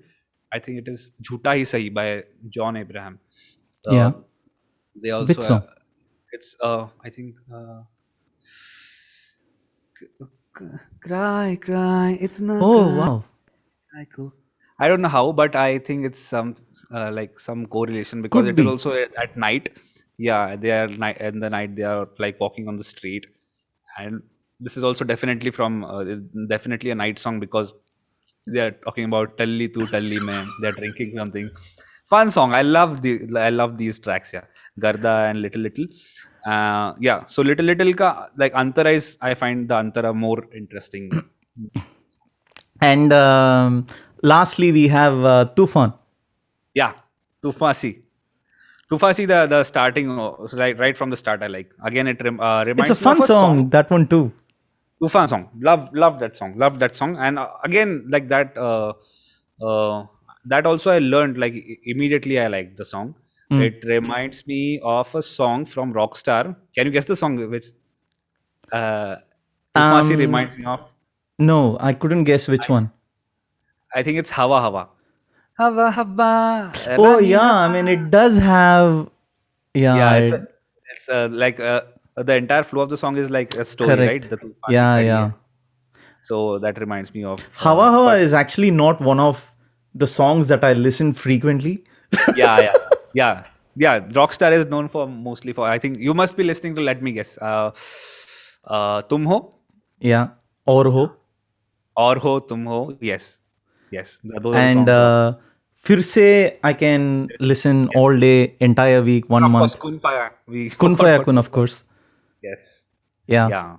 [SPEAKER 2] I think it is Jhoota Hi Sahi by John Abraham.
[SPEAKER 3] Yeah.
[SPEAKER 2] They also
[SPEAKER 3] Which song?
[SPEAKER 2] it's I think cry itna
[SPEAKER 3] Oh,
[SPEAKER 2] cry,
[SPEAKER 3] wow.
[SPEAKER 2] cry ko. I don't know how, but I think it's some correlation because
[SPEAKER 3] Could
[SPEAKER 2] it is
[SPEAKER 3] be.
[SPEAKER 2] also at night. Yeah, they are in the night they are like walking on the street, and this is also definitely definitely a night song because they are talking about talli tu talli mein, they are drinking something. Fun song. I love these tracks. Yeah, Garda and Little Little. Yeah. So Little Little ka like antara is, I find the antara more interesting.
[SPEAKER 3] And lastly, we have Tufan.
[SPEAKER 2] Yeah, Tufasi. Tufasi, the starting, so right from the start, I like. Again, it reminds
[SPEAKER 3] It's a
[SPEAKER 2] me
[SPEAKER 3] fun
[SPEAKER 2] of a
[SPEAKER 3] song, that one too.
[SPEAKER 2] Tufan song. Love that song. Love that song. And again, like that. That also I learned like immediately. I liked the song. It reminds me of a song from Rockstar. Can you guess the song? Which Tufasi reminds me of?
[SPEAKER 3] No, I couldn't guess which one.
[SPEAKER 2] I think it's Hawa Hawa. Hawa Hawa.
[SPEAKER 3] Oh, yeah. I mean, it does have. Yeah.
[SPEAKER 2] Yeah, it's the entire flow of the song is like a story,
[SPEAKER 3] Correct.
[SPEAKER 2] right? The Tufani
[SPEAKER 3] Yeah,
[SPEAKER 2] Kadi
[SPEAKER 3] yeah.
[SPEAKER 2] hai. So that reminds me of
[SPEAKER 3] Hawa Hawa is actually not one of the songs that I listen frequently.
[SPEAKER 2] yeah. Rockstar is known for mostly for, I think you must be listening to, let me guess, Tum Ho
[SPEAKER 3] Yeah. Ho.
[SPEAKER 2] Tum Ho. Yes. Those are the
[SPEAKER 3] And
[SPEAKER 2] songs.
[SPEAKER 3] Fir Se, I can listen all day, entire week, one
[SPEAKER 2] Of
[SPEAKER 3] month.
[SPEAKER 2] course, Kun Faya. We
[SPEAKER 3] Kun
[SPEAKER 2] forgot
[SPEAKER 3] Faya
[SPEAKER 2] about-
[SPEAKER 3] Kun, of course.
[SPEAKER 2] Yes.
[SPEAKER 3] Yeah.
[SPEAKER 2] Yeah.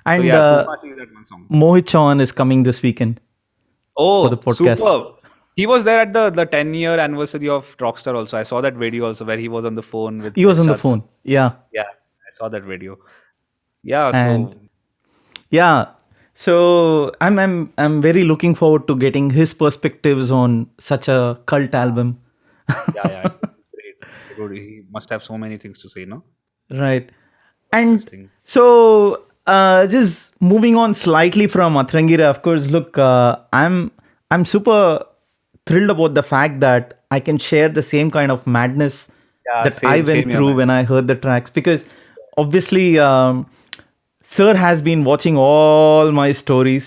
[SPEAKER 3] And
[SPEAKER 2] So yeah, Tufasi is that one song.
[SPEAKER 3] Mohit Chauhan is coming this weekend.
[SPEAKER 2] Oh,
[SPEAKER 3] the podcast.
[SPEAKER 2] superb. He was there at the 10-year anniversary of Rockstar also. I saw that video also where he was on the phone with
[SPEAKER 3] He was on the
[SPEAKER 2] Yashraj.
[SPEAKER 3] phone. Yeah.
[SPEAKER 2] Yeah, I saw that video. Yeah,
[SPEAKER 3] And-
[SPEAKER 2] so
[SPEAKER 3] Yeah. So I'm very looking forward to getting his perspectives on such a cult album.
[SPEAKER 2] yeah, great. Good. He must have so many things to say, no?
[SPEAKER 3] Right. And
[SPEAKER 2] Interesting.
[SPEAKER 3] so just moving on slightly from Atrangi, of course, look, I'm super thrilled about the fact that I can share the same kind of madness
[SPEAKER 2] Yeah,
[SPEAKER 3] that
[SPEAKER 2] same-
[SPEAKER 3] I
[SPEAKER 2] same
[SPEAKER 3] went
[SPEAKER 2] here,
[SPEAKER 3] through
[SPEAKER 2] man.
[SPEAKER 3] when I heard the tracks, because obviously Sir has been watching all my stories.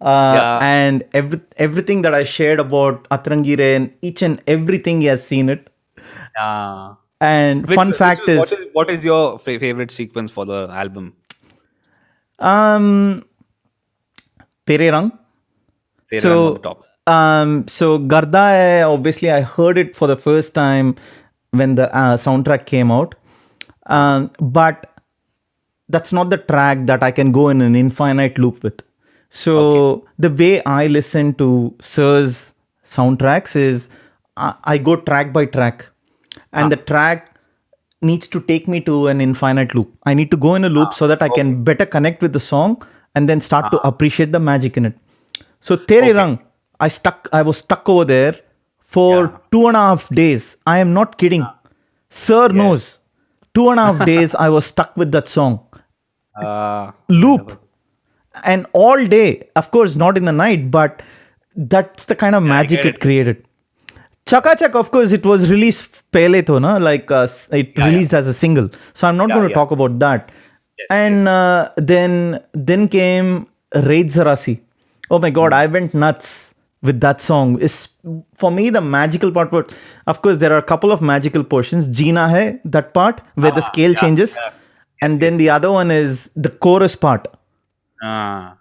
[SPEAKER 2] Yeah.
[SPEAKER 3] And everything that I shared about Atrangi and each and everything, he has seen it.
[SPEAKER 2] Yeah.
[SPEAKER 3] And fun fact is,
[SPEAKER 2] what is your favorite sequence for the album?
[SPEAKER 3] Tere Rang.
[SPEAKER 2] Tere
[SPEAKER 3] So-
[SPEAKER 2] Rang on the top.
[SPEAKER 3] So Garda, obviously I heard it for the first time when the soundtrack came out. But that's not the track that I can go in an infinite loop with. So the way I listen to Sir's soundtracks is I go track by track, and the track needs to take me to an infinite loop. I need to go in a loop so that I can better connect with the song and then start to appreciate the magic in it. So Tere Rang, I was stuck over there for 2.5 days. I am not kidding. Sir knows. 2.5 days I was stuck with that song. Loop. And all day. Of course, not in the night, but that's the kind of magic it created. Chaka Chak, of course, it was released pehle tho, na? Like it released as a single. So I'm not going to talk about that. And then came Raid Zarasi. Oh my God, I went nuts with that song. Is for me the magical part. Of course, there are a couple of magical portions. Jeena hai, that part where the scale changes. And then the other one is the chorus part.
[SPEAKER 2] The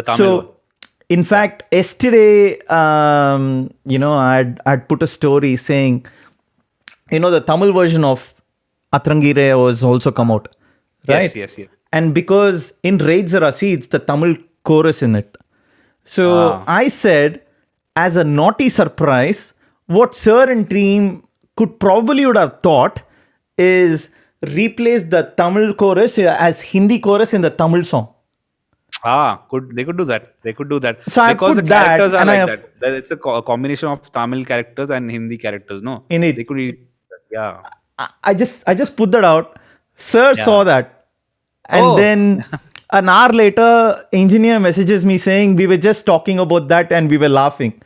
[SPEAKER 2] Tamil
[SPEAKER 3] So,
[SPEAKER 2] one.
[SPEAKER 3] in fact, yesterday, I'd put a story saying, the Tamil version of Atrangi was also come out, right?
[SPEAKER 2] Yes.
[SPEAKER 3] And because in Raid Zarasi, it's the Tamil chorus in it. So I said, as a naughty surprise, what Sir and team would have thought is replace the Tamil chorus as Hindi chorus in the Tamil song.
[SPEAKER 2] They could do that. They could do that.
[SPEAKER 3] So I
[SPEAKER 2] because
[SPEAKER 3] put
[SPEAKER 2] the characters
[SPEAKER 3] that,
[SPEAKER 2] are
[SPEAKER 3] and I
[SPEAKER 2] like
[SPEAKER 3] have-
[SPEAKER 2] that. It's a combination of Tamil characters and Hindi characters, no?
[SPEAKER 3] In it.
[SPEAKER 2] They could yeah.
[SPEAKER 3] I just put that out. Sir saw that. And then an hour later, engineer messages me saying we were just talking about that and we were laughing.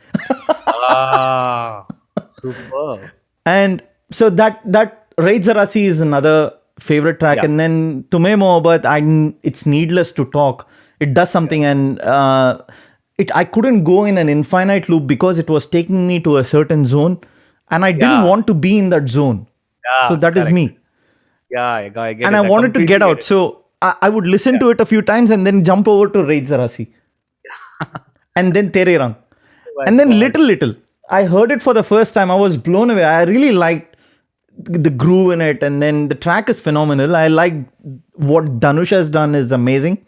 [SPEAKER 2] Super.
[SPEAKER 3] And so that Raid Zarasi is another favorite track.
[SPEAKER 2] Yeah.
[SPEAKER 3] And then Tumhein Mohabbat, it's needless to talk. It does something, and I couldn't go in an infinite loop because it was taking me to a certain zone, and I didn't want to be in that zone. So that is me.
[SPEAKER 2] Yeah, I get
[SPEAKER 3] And
[SPEAKER 2] it.
[SPEAKER 3] I wanted to
[SPEAKER 2] completely
[SPEAKER 3] get out. So I would listen to it a few times and then jump over to Raid Zarasi. And then Tere Rang. And then little. I heard it for the first time. I was blown away. I really liked the groove in it. And then the track is phenomenal. I like what Dhanush has done is amazing.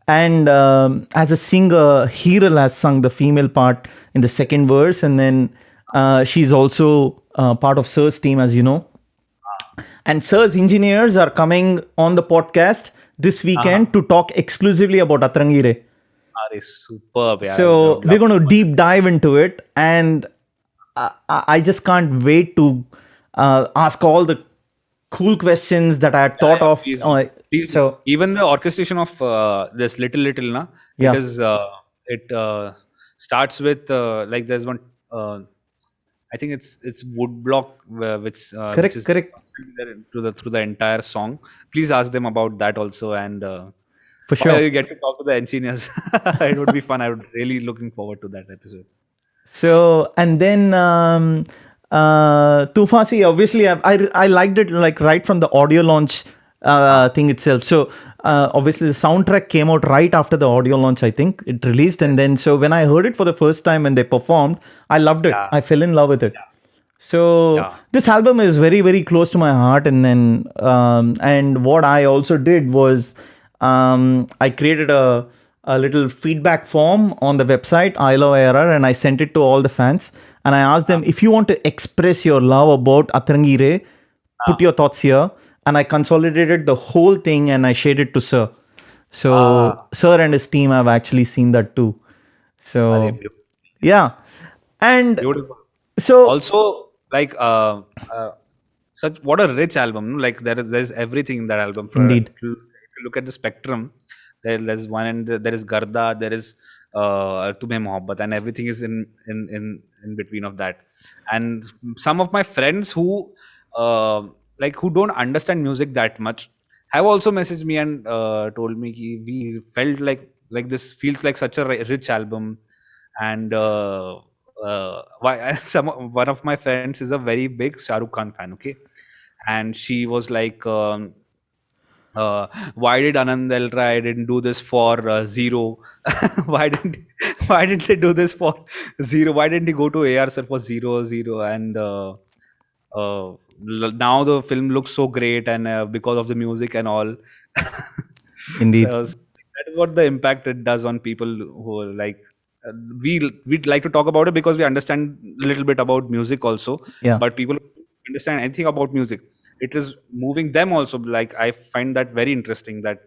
[SPEAKER 3] And as a singer, Hiral has sung the female part in the second verse. And then she's also part of Sir's team, as you know. And Sir's engineers are coming on the podcast this weekend to talk exclusively about Atrangi.
[SPEAKER 2] Superb. Yeah.
[SPEAKER 3] So we're going to deep dive into it. And I just can't wait to ask all the cool questions that I had thought of.
[SPEAKER 2] Please,
[SPEAKER 3] So
[SPEAKER 2] even the orchestration of this little na,
[SPEAKER 3] Yeah.
[SPEAKER 2] because it starts with like there's one. I think it's wood block which
[SPEAKER 3] Correct.
[SPEAKER 2] is through the entire song. Please ask them about that also, and
[SPEAKER 3] For sure.
[SPEAKER 2] you get to talk to the engineers. It would be fun. I would really looking forward to that episode.
[SPEAKER 3] So, and then Tufasi, obviously, I liked it like right from the audio launch thing itself. So, obviously, the soundtrack came out right after the audio launch, I think. It released. And then, so when I heard it for the first time when they performed, I loved it. I fell in love with it. So, this album is very, very close to my heart. And then, and what I also did was I created a little feedback form on the website, I Love ARR, and I sent it to all the fans. And I asked them, if you want to express your love about Atrangi, put your thoughts here. And I consolidated the whole thing and I shared it to Sir. So Sir and his team have actually seen that too. So yeah. And
[SPEAKER 2] Beautiful.
[SPEAKER 3] so
[SPEAKER 2] Also, like such what a rich album. No? Like there's everything in that album.
[SPEAKER 3] Indeed.
[SPEAKER 2] If you look at the spectrum, there's one and there is Garda, there is Tumhein Mohabbat, and everything is in between of that. And some of my friends who who don't understand music that much have also messaged me and told me we felt like this feels like such a rich album. And one of my friends is a very big Shah Rukh Khan fan, okay, and she was like, why did Anand L. Rai didn't do this for Zero? why didn't they do this for Zero? Why didn't he go to AR sir for Zero? And now the film looks so great, and because of the music and all.
[SPEAKER 3] Indeed.
[SPEAKER 2] So that is what the impact it does on people who are like. Uh, we'd like to talk about it because we understand a little bit about music also,
[SPEAKER 3] Yeah.
[SPEAKER 2] but people who don't understand anything about music, it is moving them also. Like I find that very interesting. That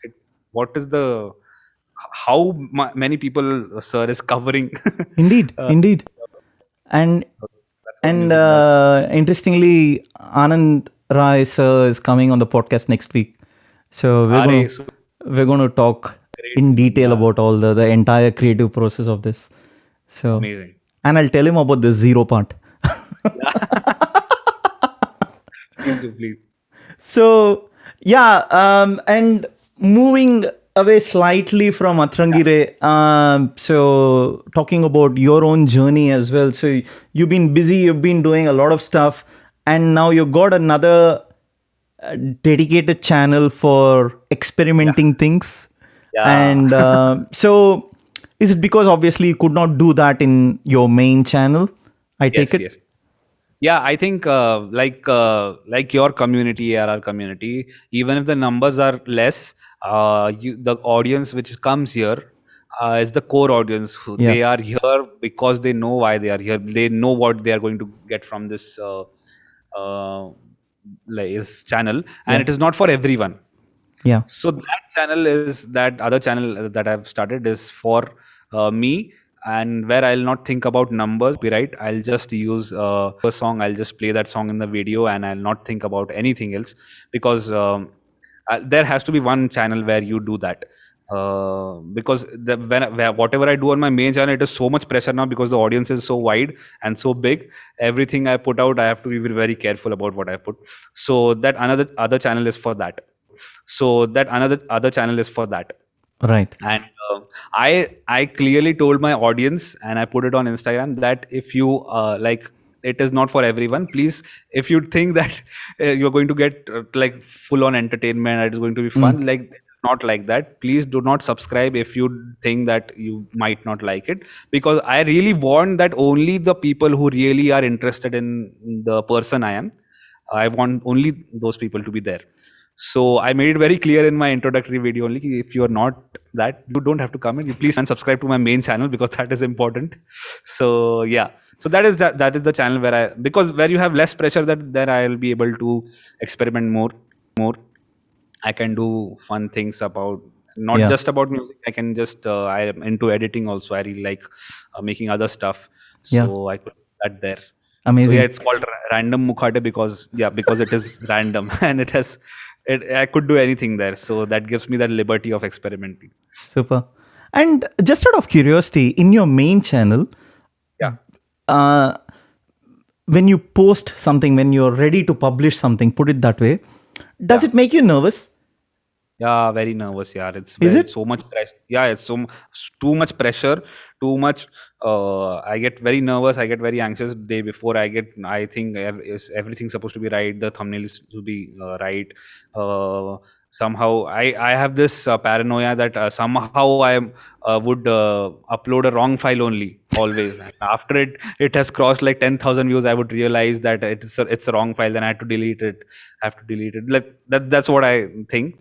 [SPEAKER 2] it, what is the how many people sir is covering.
[SPEAKER 3] Indeed.
[SPEAKER 2] uh,
[SPEAKER 3] Indeed. And
[SPEAKER 2] so that's what
[SPEAKER 3] and
[SPEAKER 2] music does.
[SPEAKER 3] interestingly, Anand Rai sir is coming on the podcast next week. So
[SPEAKER 2] Are so
[SPEAKER 3] we're gonna talk
[SPEAKER 2] great.
[SPEAKER 3] in detail
[SPEAKER 2] Yeah,
[SPEAKER 3] about all the entire creative process of this. So,
[SPEAKER 2] amazing.
[SPEAKER 3] and I'll tell him about the zero part.
[SPEAKER 2] Please do, please.
[SPEAKER 3] So yeah, and moving away slightly from Atrangi, so talking about your own journey as well. So you've been busy, you've been doing a lot of stuff, and now you've got another dedicated channel for experimenting things.
[SPEAKER 2] Yeah.
[SPEAKER 3] And so, is it because obviously you could not do that in your main channel? I take
[SPEAKER 2] Yes,
[SPEAKER 3] it.
[SPEAKER 2] yes. Yeah, I think like your community, ARR community, even if the numbers are less, the audience which comes here is the core audience. Who
[SPEAKER 3] Yeah,
[SPEAKER 2] they are here because they know why they are here. They know what they are going to get from this uh, like this channel, and
[SPEAKER 3] yeah,
[SPEAKER 2] it is not for everyone.
[SPEAKER 3] yeah,
[SPEAKER 2] So that other channel that I've started is for me, and where I'll not think about numbers, copyright. I'll just use a song. I'll just play that song in the video, and I'll not think about anything else because there has to be one channel where you do that. Because whatever I do on my main channel, it is so much pressure now because the audience is so wide and so big. Everything I put out, I have to be very careful about what I put. So that another other channel is for that. So that another other channel is for that.
[SPEAKER 3] right.
[SPEAKER 2] And I clearly told my audience, and I put it on Instagram, that if you like, it is not for everyone. Please, if you think that you're going to get like full on entertainment, it is going to be fun, like not like that. Please do not subscribe if you think that you might not like it, because I really want that only the people who really are interested in the person I am, I want only those people to be there. So I made it very clear in my introductory video only, if you are not that, you don't have to come in. You please unsubscribe to my main channel because that is important. So yeah, so that is the channel where because where you have less pressure, that then I'll be able to experiment more. I can do fun things about not
[SPEAKER 3] Yeah,
[SPEAKER 2] just about music. I can just I am into editing also. I really like making other stuff.
[SPEAKER 3] yeah.
[SPEAKER 2] So I could do that there. So yeah,
[SPEAKER 3] Amazing.
[SPEAKER 2] it's called Random Mukhate because it is random and it has it. I could do anything there. So that gives me that liberty of experimenting.
[SPEAKER 3] Super. And just out of curiosity, in your main channel,
[SPEAKER 2] Yeah.
[SPEAKER 3] uh, when you post something, when you're ready to publish something, put it that way, does
[SPEAKER 2] Yeah.
[SPEAKER 3] it make you nervous?
[SPEAKER 2] Yeah, very nervous. Yeah, it's
[SPEAKER 3] Is
[SPEAKER 2] very
[SPEAKER 3] it?
[SPEAKER 2] so much pressure. Yeah, it's too much pressure, too much. I get very nervous. I get very anxious day before. I think is everything supposed to be right. The thumbnail is to be right. Somehow, I have this paranoia that somehow I would upload a wrong file only always. And after it has crossed like 10,000 views, I would realize that it's a wrong file. Then I had to delete it. I have to delete it. Like that's what I think.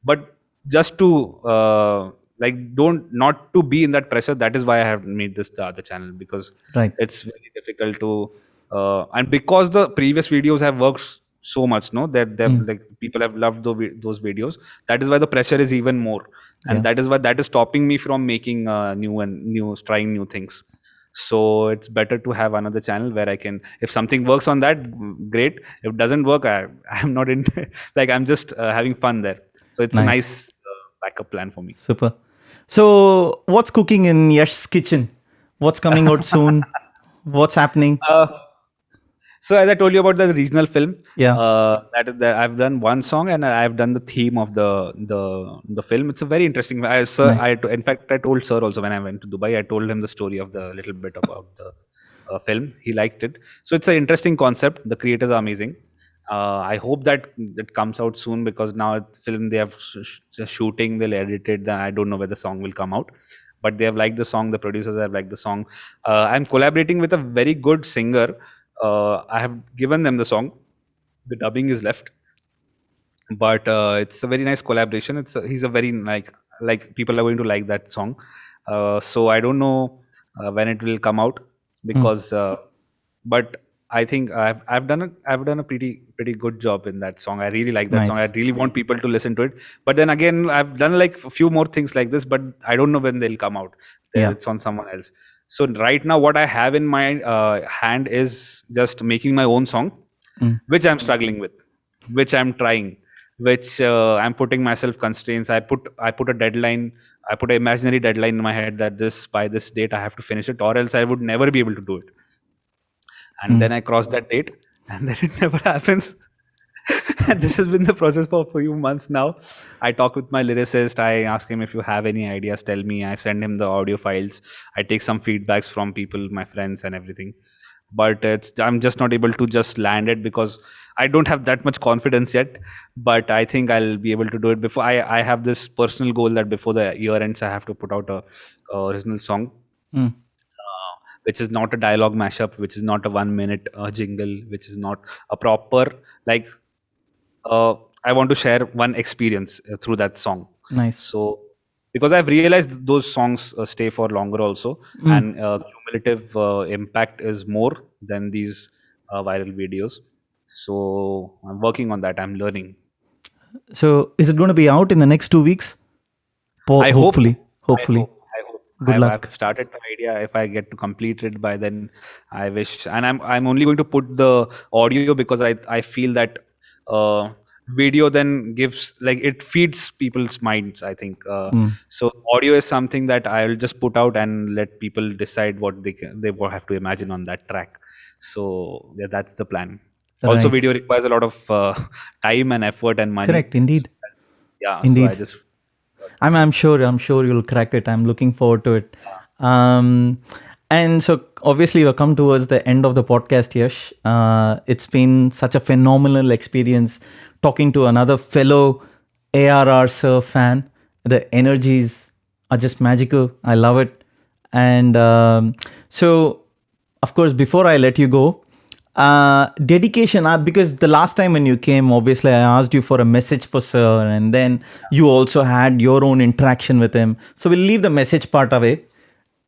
[SPEAKER 2] But just to like don't not to be in that pressure, that is why I have made this the other channel, because
[SPEAKER 3] Right.
[SPEAKER 2] it's very difficult to and because the previous videos have worked so much, no, that like people have loved those videos. That is why the pressure is even more, and
[SPEAKER 3] Yeah.
[SPEAKER 2] that is why that is stopping me from making trying new things. So it's better to have another channel where I can, if something works on that, great. If it doesn't work, I'm not in like I'm just having fun there. So it's a
[SPEAKER 3] Nice.
[SPEAKER 2] nice backup plan for me.
[SPEAKER 3] Super. So, what's cooking in Yash's kitchen? What's coming out soon? What's happening?
[SPEAKER 2] Uh, so as I told you about the regional film,
[SPEAKER 3] Yeah.
[SPEAKER 2] that I've done one song and I've done the theme of the film. It's a very interesting.
[SPEAKER 3] Nice.
[SPEAKER 2] In fact, I told Sir also when I went to Dubai. I told him the story of the little bit about the film. He liked it. So it's an interesting concept. The creators are amazing. I hope that it comes out soon, because now the film they have shooting, they'll edit it. I don't know where the song will come out, but they have liked the song. The producers have liked the song. I'm collaborating with a very good singer. I have given them the song. The dubbing is left, but it's a very nice collaboration. He's a very like people are going to like that song. So I don't know when it will come out,
[SPEAKER 3] Mm,
[SPEAKER 2] because but I think I've done a pretty good job in that song. I really like that song. I
[SPEAKER 3] nice.
[SPEAKER 2] really want people to listen to it. But then again, I've done like a few more things like this, but I don't know when they'll come out.
[SPEAKER 3] Yeah.
[SPEAKER 2] It's on someone else. So right now, what I have in my hand is just making my own song,
[SPEAKER 3] Mm,
[SPEAKER 2] which I'm struggling with, which I'm trying, which I'm putting myself constraints. I put a deadline. I put an imaginary deadline in my head that this by this date I have to finish it, or else I would never be able to do it. And
[SPEAKER 3] mm.
[SPEAKER 2] then I cross that date, and then it never happens. And this has been the process for a few months now. I talk with my lyricist. I ask him, if you have any ideas, tell me. I send him the audio files. I take some feedbacks from people, my friends, and everything. But I'm just not able to just land it, because I don't have that much confidence yet. But I think I'll be able to do it before. I have this personal goal that before the year ends, I have to put out a original song,
[SPEAKER 3] Mm.
[SPEAKER 2] which is not a dialogue mashup, which is not a 1 minute jingle, which is not a proper, like, uh, I want to share one experience through that song.
[SPEAKER 3] Nice.
[SPEAKER 2] So, because I've realized those songs stay for longer also,
[SPEAKER 3] Mm.
[SPEAKER 2] and cumulative impact is more than these viral videos. So, I'm working on that. I'm learning.
[SPEAKER 3] So, is it going to be out in the next 2 weeks?
[SPEAKER 2] I hope.
[SPEAKER 3] Hopefully.
[SPEAKER 2] I
[SPEAKER 3] Hopefully.
[SPEAKER 2] hope. I hope.
[SPEAKER 3] Good
[SPEAKER 2] I've
[SPEAKER 3] luck.
[SPEAKER 2] started my idea. If I get to complete it by then, I wish. And I'm only going to put the audio, because I feel that uh, video then gives, like, it feeds people's minds, I think.
[SPEAKER 3] Mm.
[SPEAKER 2] So audio is something that I'll just put out and let people decide what they will have to imagine on that track. So yeah, that's the plan. Also,
[SPEAKER 3] Right.
[SPEAKER 2] video requires a lot of time and effort and money.
[SPEAKER 3] Correct. Indeed.
[SPEAKER 2] Yeah, so I
[SPEAKER 3] Indeed.
[SPEAKER 2] just
[SPEAKER 3] I'm sure you'll crack it. I'm looking forward to it. Um, and so obviously we've come towards the end of the podcast, Yash. It's been such a phenomenal experience talking to another fellow ARR Sir fan. The energies are just magical. I love it. And so, of course, before I let you go, dedication, because the last time when you came, obviously I asked you for a message for sir, and then you also had your own interaction with him, so we'll leave the message part away.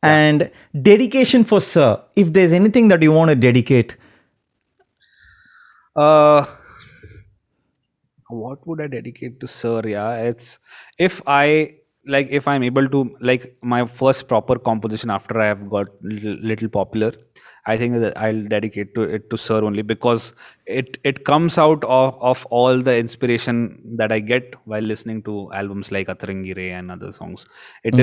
[SPEAKER 3] And dedication for sir, if there's anything that you want to dedicate.
[SPEAKER 2] uh what would I dedicate to sir? Yeah, it's, if if I'm able to, like, my first proper composition after I have got little popular, I think that I'll dedicate to it to sir, only because it comes out of all the inspiration that I get while listening to albums like Atrangi and other songs.
[SPEAKER 3] Mm,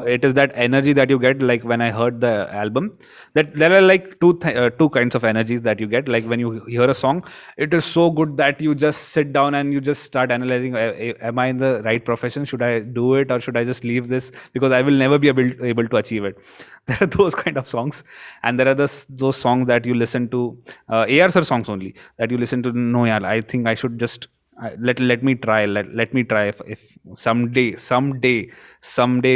[SPEAKER 2] It is that energy that you get, like when I heard the album, that there are like two kinds of energies that you get. Like when you hear a song, it is so good that you just sit down and you just start analyzing, am I in the right profession? Should I do it, or should I just leave this, because I will never be able to achieve it? There are those kind of songs. And there are those songs that you listen to, AR sir songs only, that you listen to. No, yeah, I think I should just let me try. Let me try. If someday,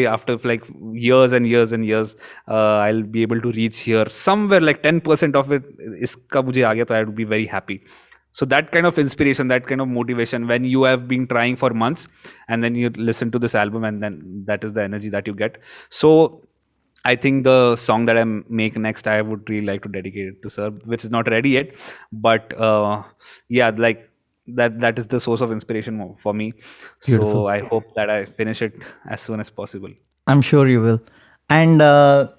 [SPEAKER 2] after like years and years and years, I'll be able to reach here somewhere, like 10% of it iska mujhe aa gaya, so I would be very happy. So that kind of inspiration, that kind of motivation, when you have been trying for months, and then you listen to this album, and then that is the energy that you get. So I think the song that I make next, I would really like to dedicate it to sir, which is not ready yet. But yeah, like that is the source of inspiration for me. So
[SPEAKER 3] beautiful.
[SPEAKER 2] I hope that I finish it as soon as possible.
[SPEAKER 3] I'm sure you will. And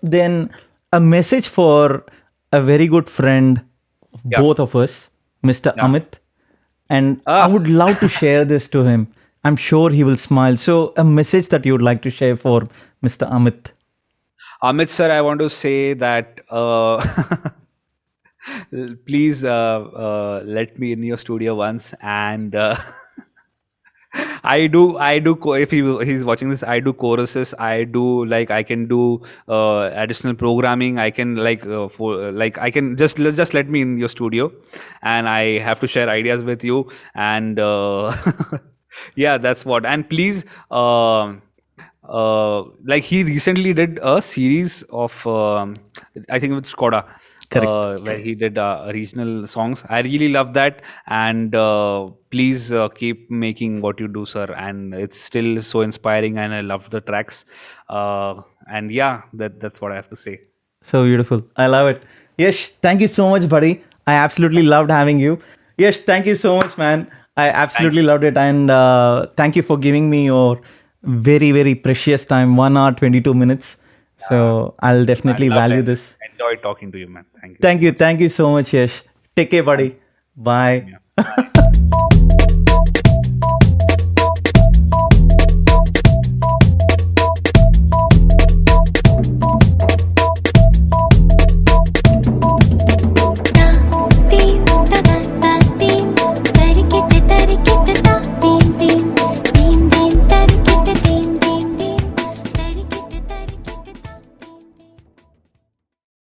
[SPEAKER 3] then a message for a very good friend of
[SPEAKER 2] Yeah.
[SPEAKER 3] both of us, Mr.
[SPEAKER 2] Yeah.
[SPEAKER 3] Amit. And I
[SPEAKER 2] Ah,
[SPEAKER 3] would love to share this to him. I'm sure he will smile. So, a message that you would like to share for Mr. Amit.
[SPEAKER 2] Amit sir, I want to say that please let me in your studio once, and if he's watching this, I do choruses. I do, like, I can do additional programming. I can, like, I can just let me in your studio, and I have to share ideas with you. And yeah, that's what. And please, like, he recently did a series of I think with Skoda.
[SPEAKER 3] Correct.
[SPEAKER 2] where he did regional songs. I really love that, and please keep making what you do, sir. And it's still so inspiring, and I love the tracks. And yeah, that's what I have to say.
[SPEAKER 3] So beautiful. I love it. Yash, thank you so much, buddy. I absolutely loved having you. Yash, thank you so much, man. I absolutely loved it. And thank you for giving me your very, very precious time 1 hour, 22 minutes. So I'll definitely
[SPEAKER 2] I loved
[SPEAKER 3] value
[SPEAKER 2] it.
[SPEAKER 3] this.
[SPEAKER 2] Enjoyed talking to you, man. Thank you.
[SPEAKER 3] Thank you. Thank you so much, Yash. Take care, buddy. Bye.
[SPEAKER 2] Yeah.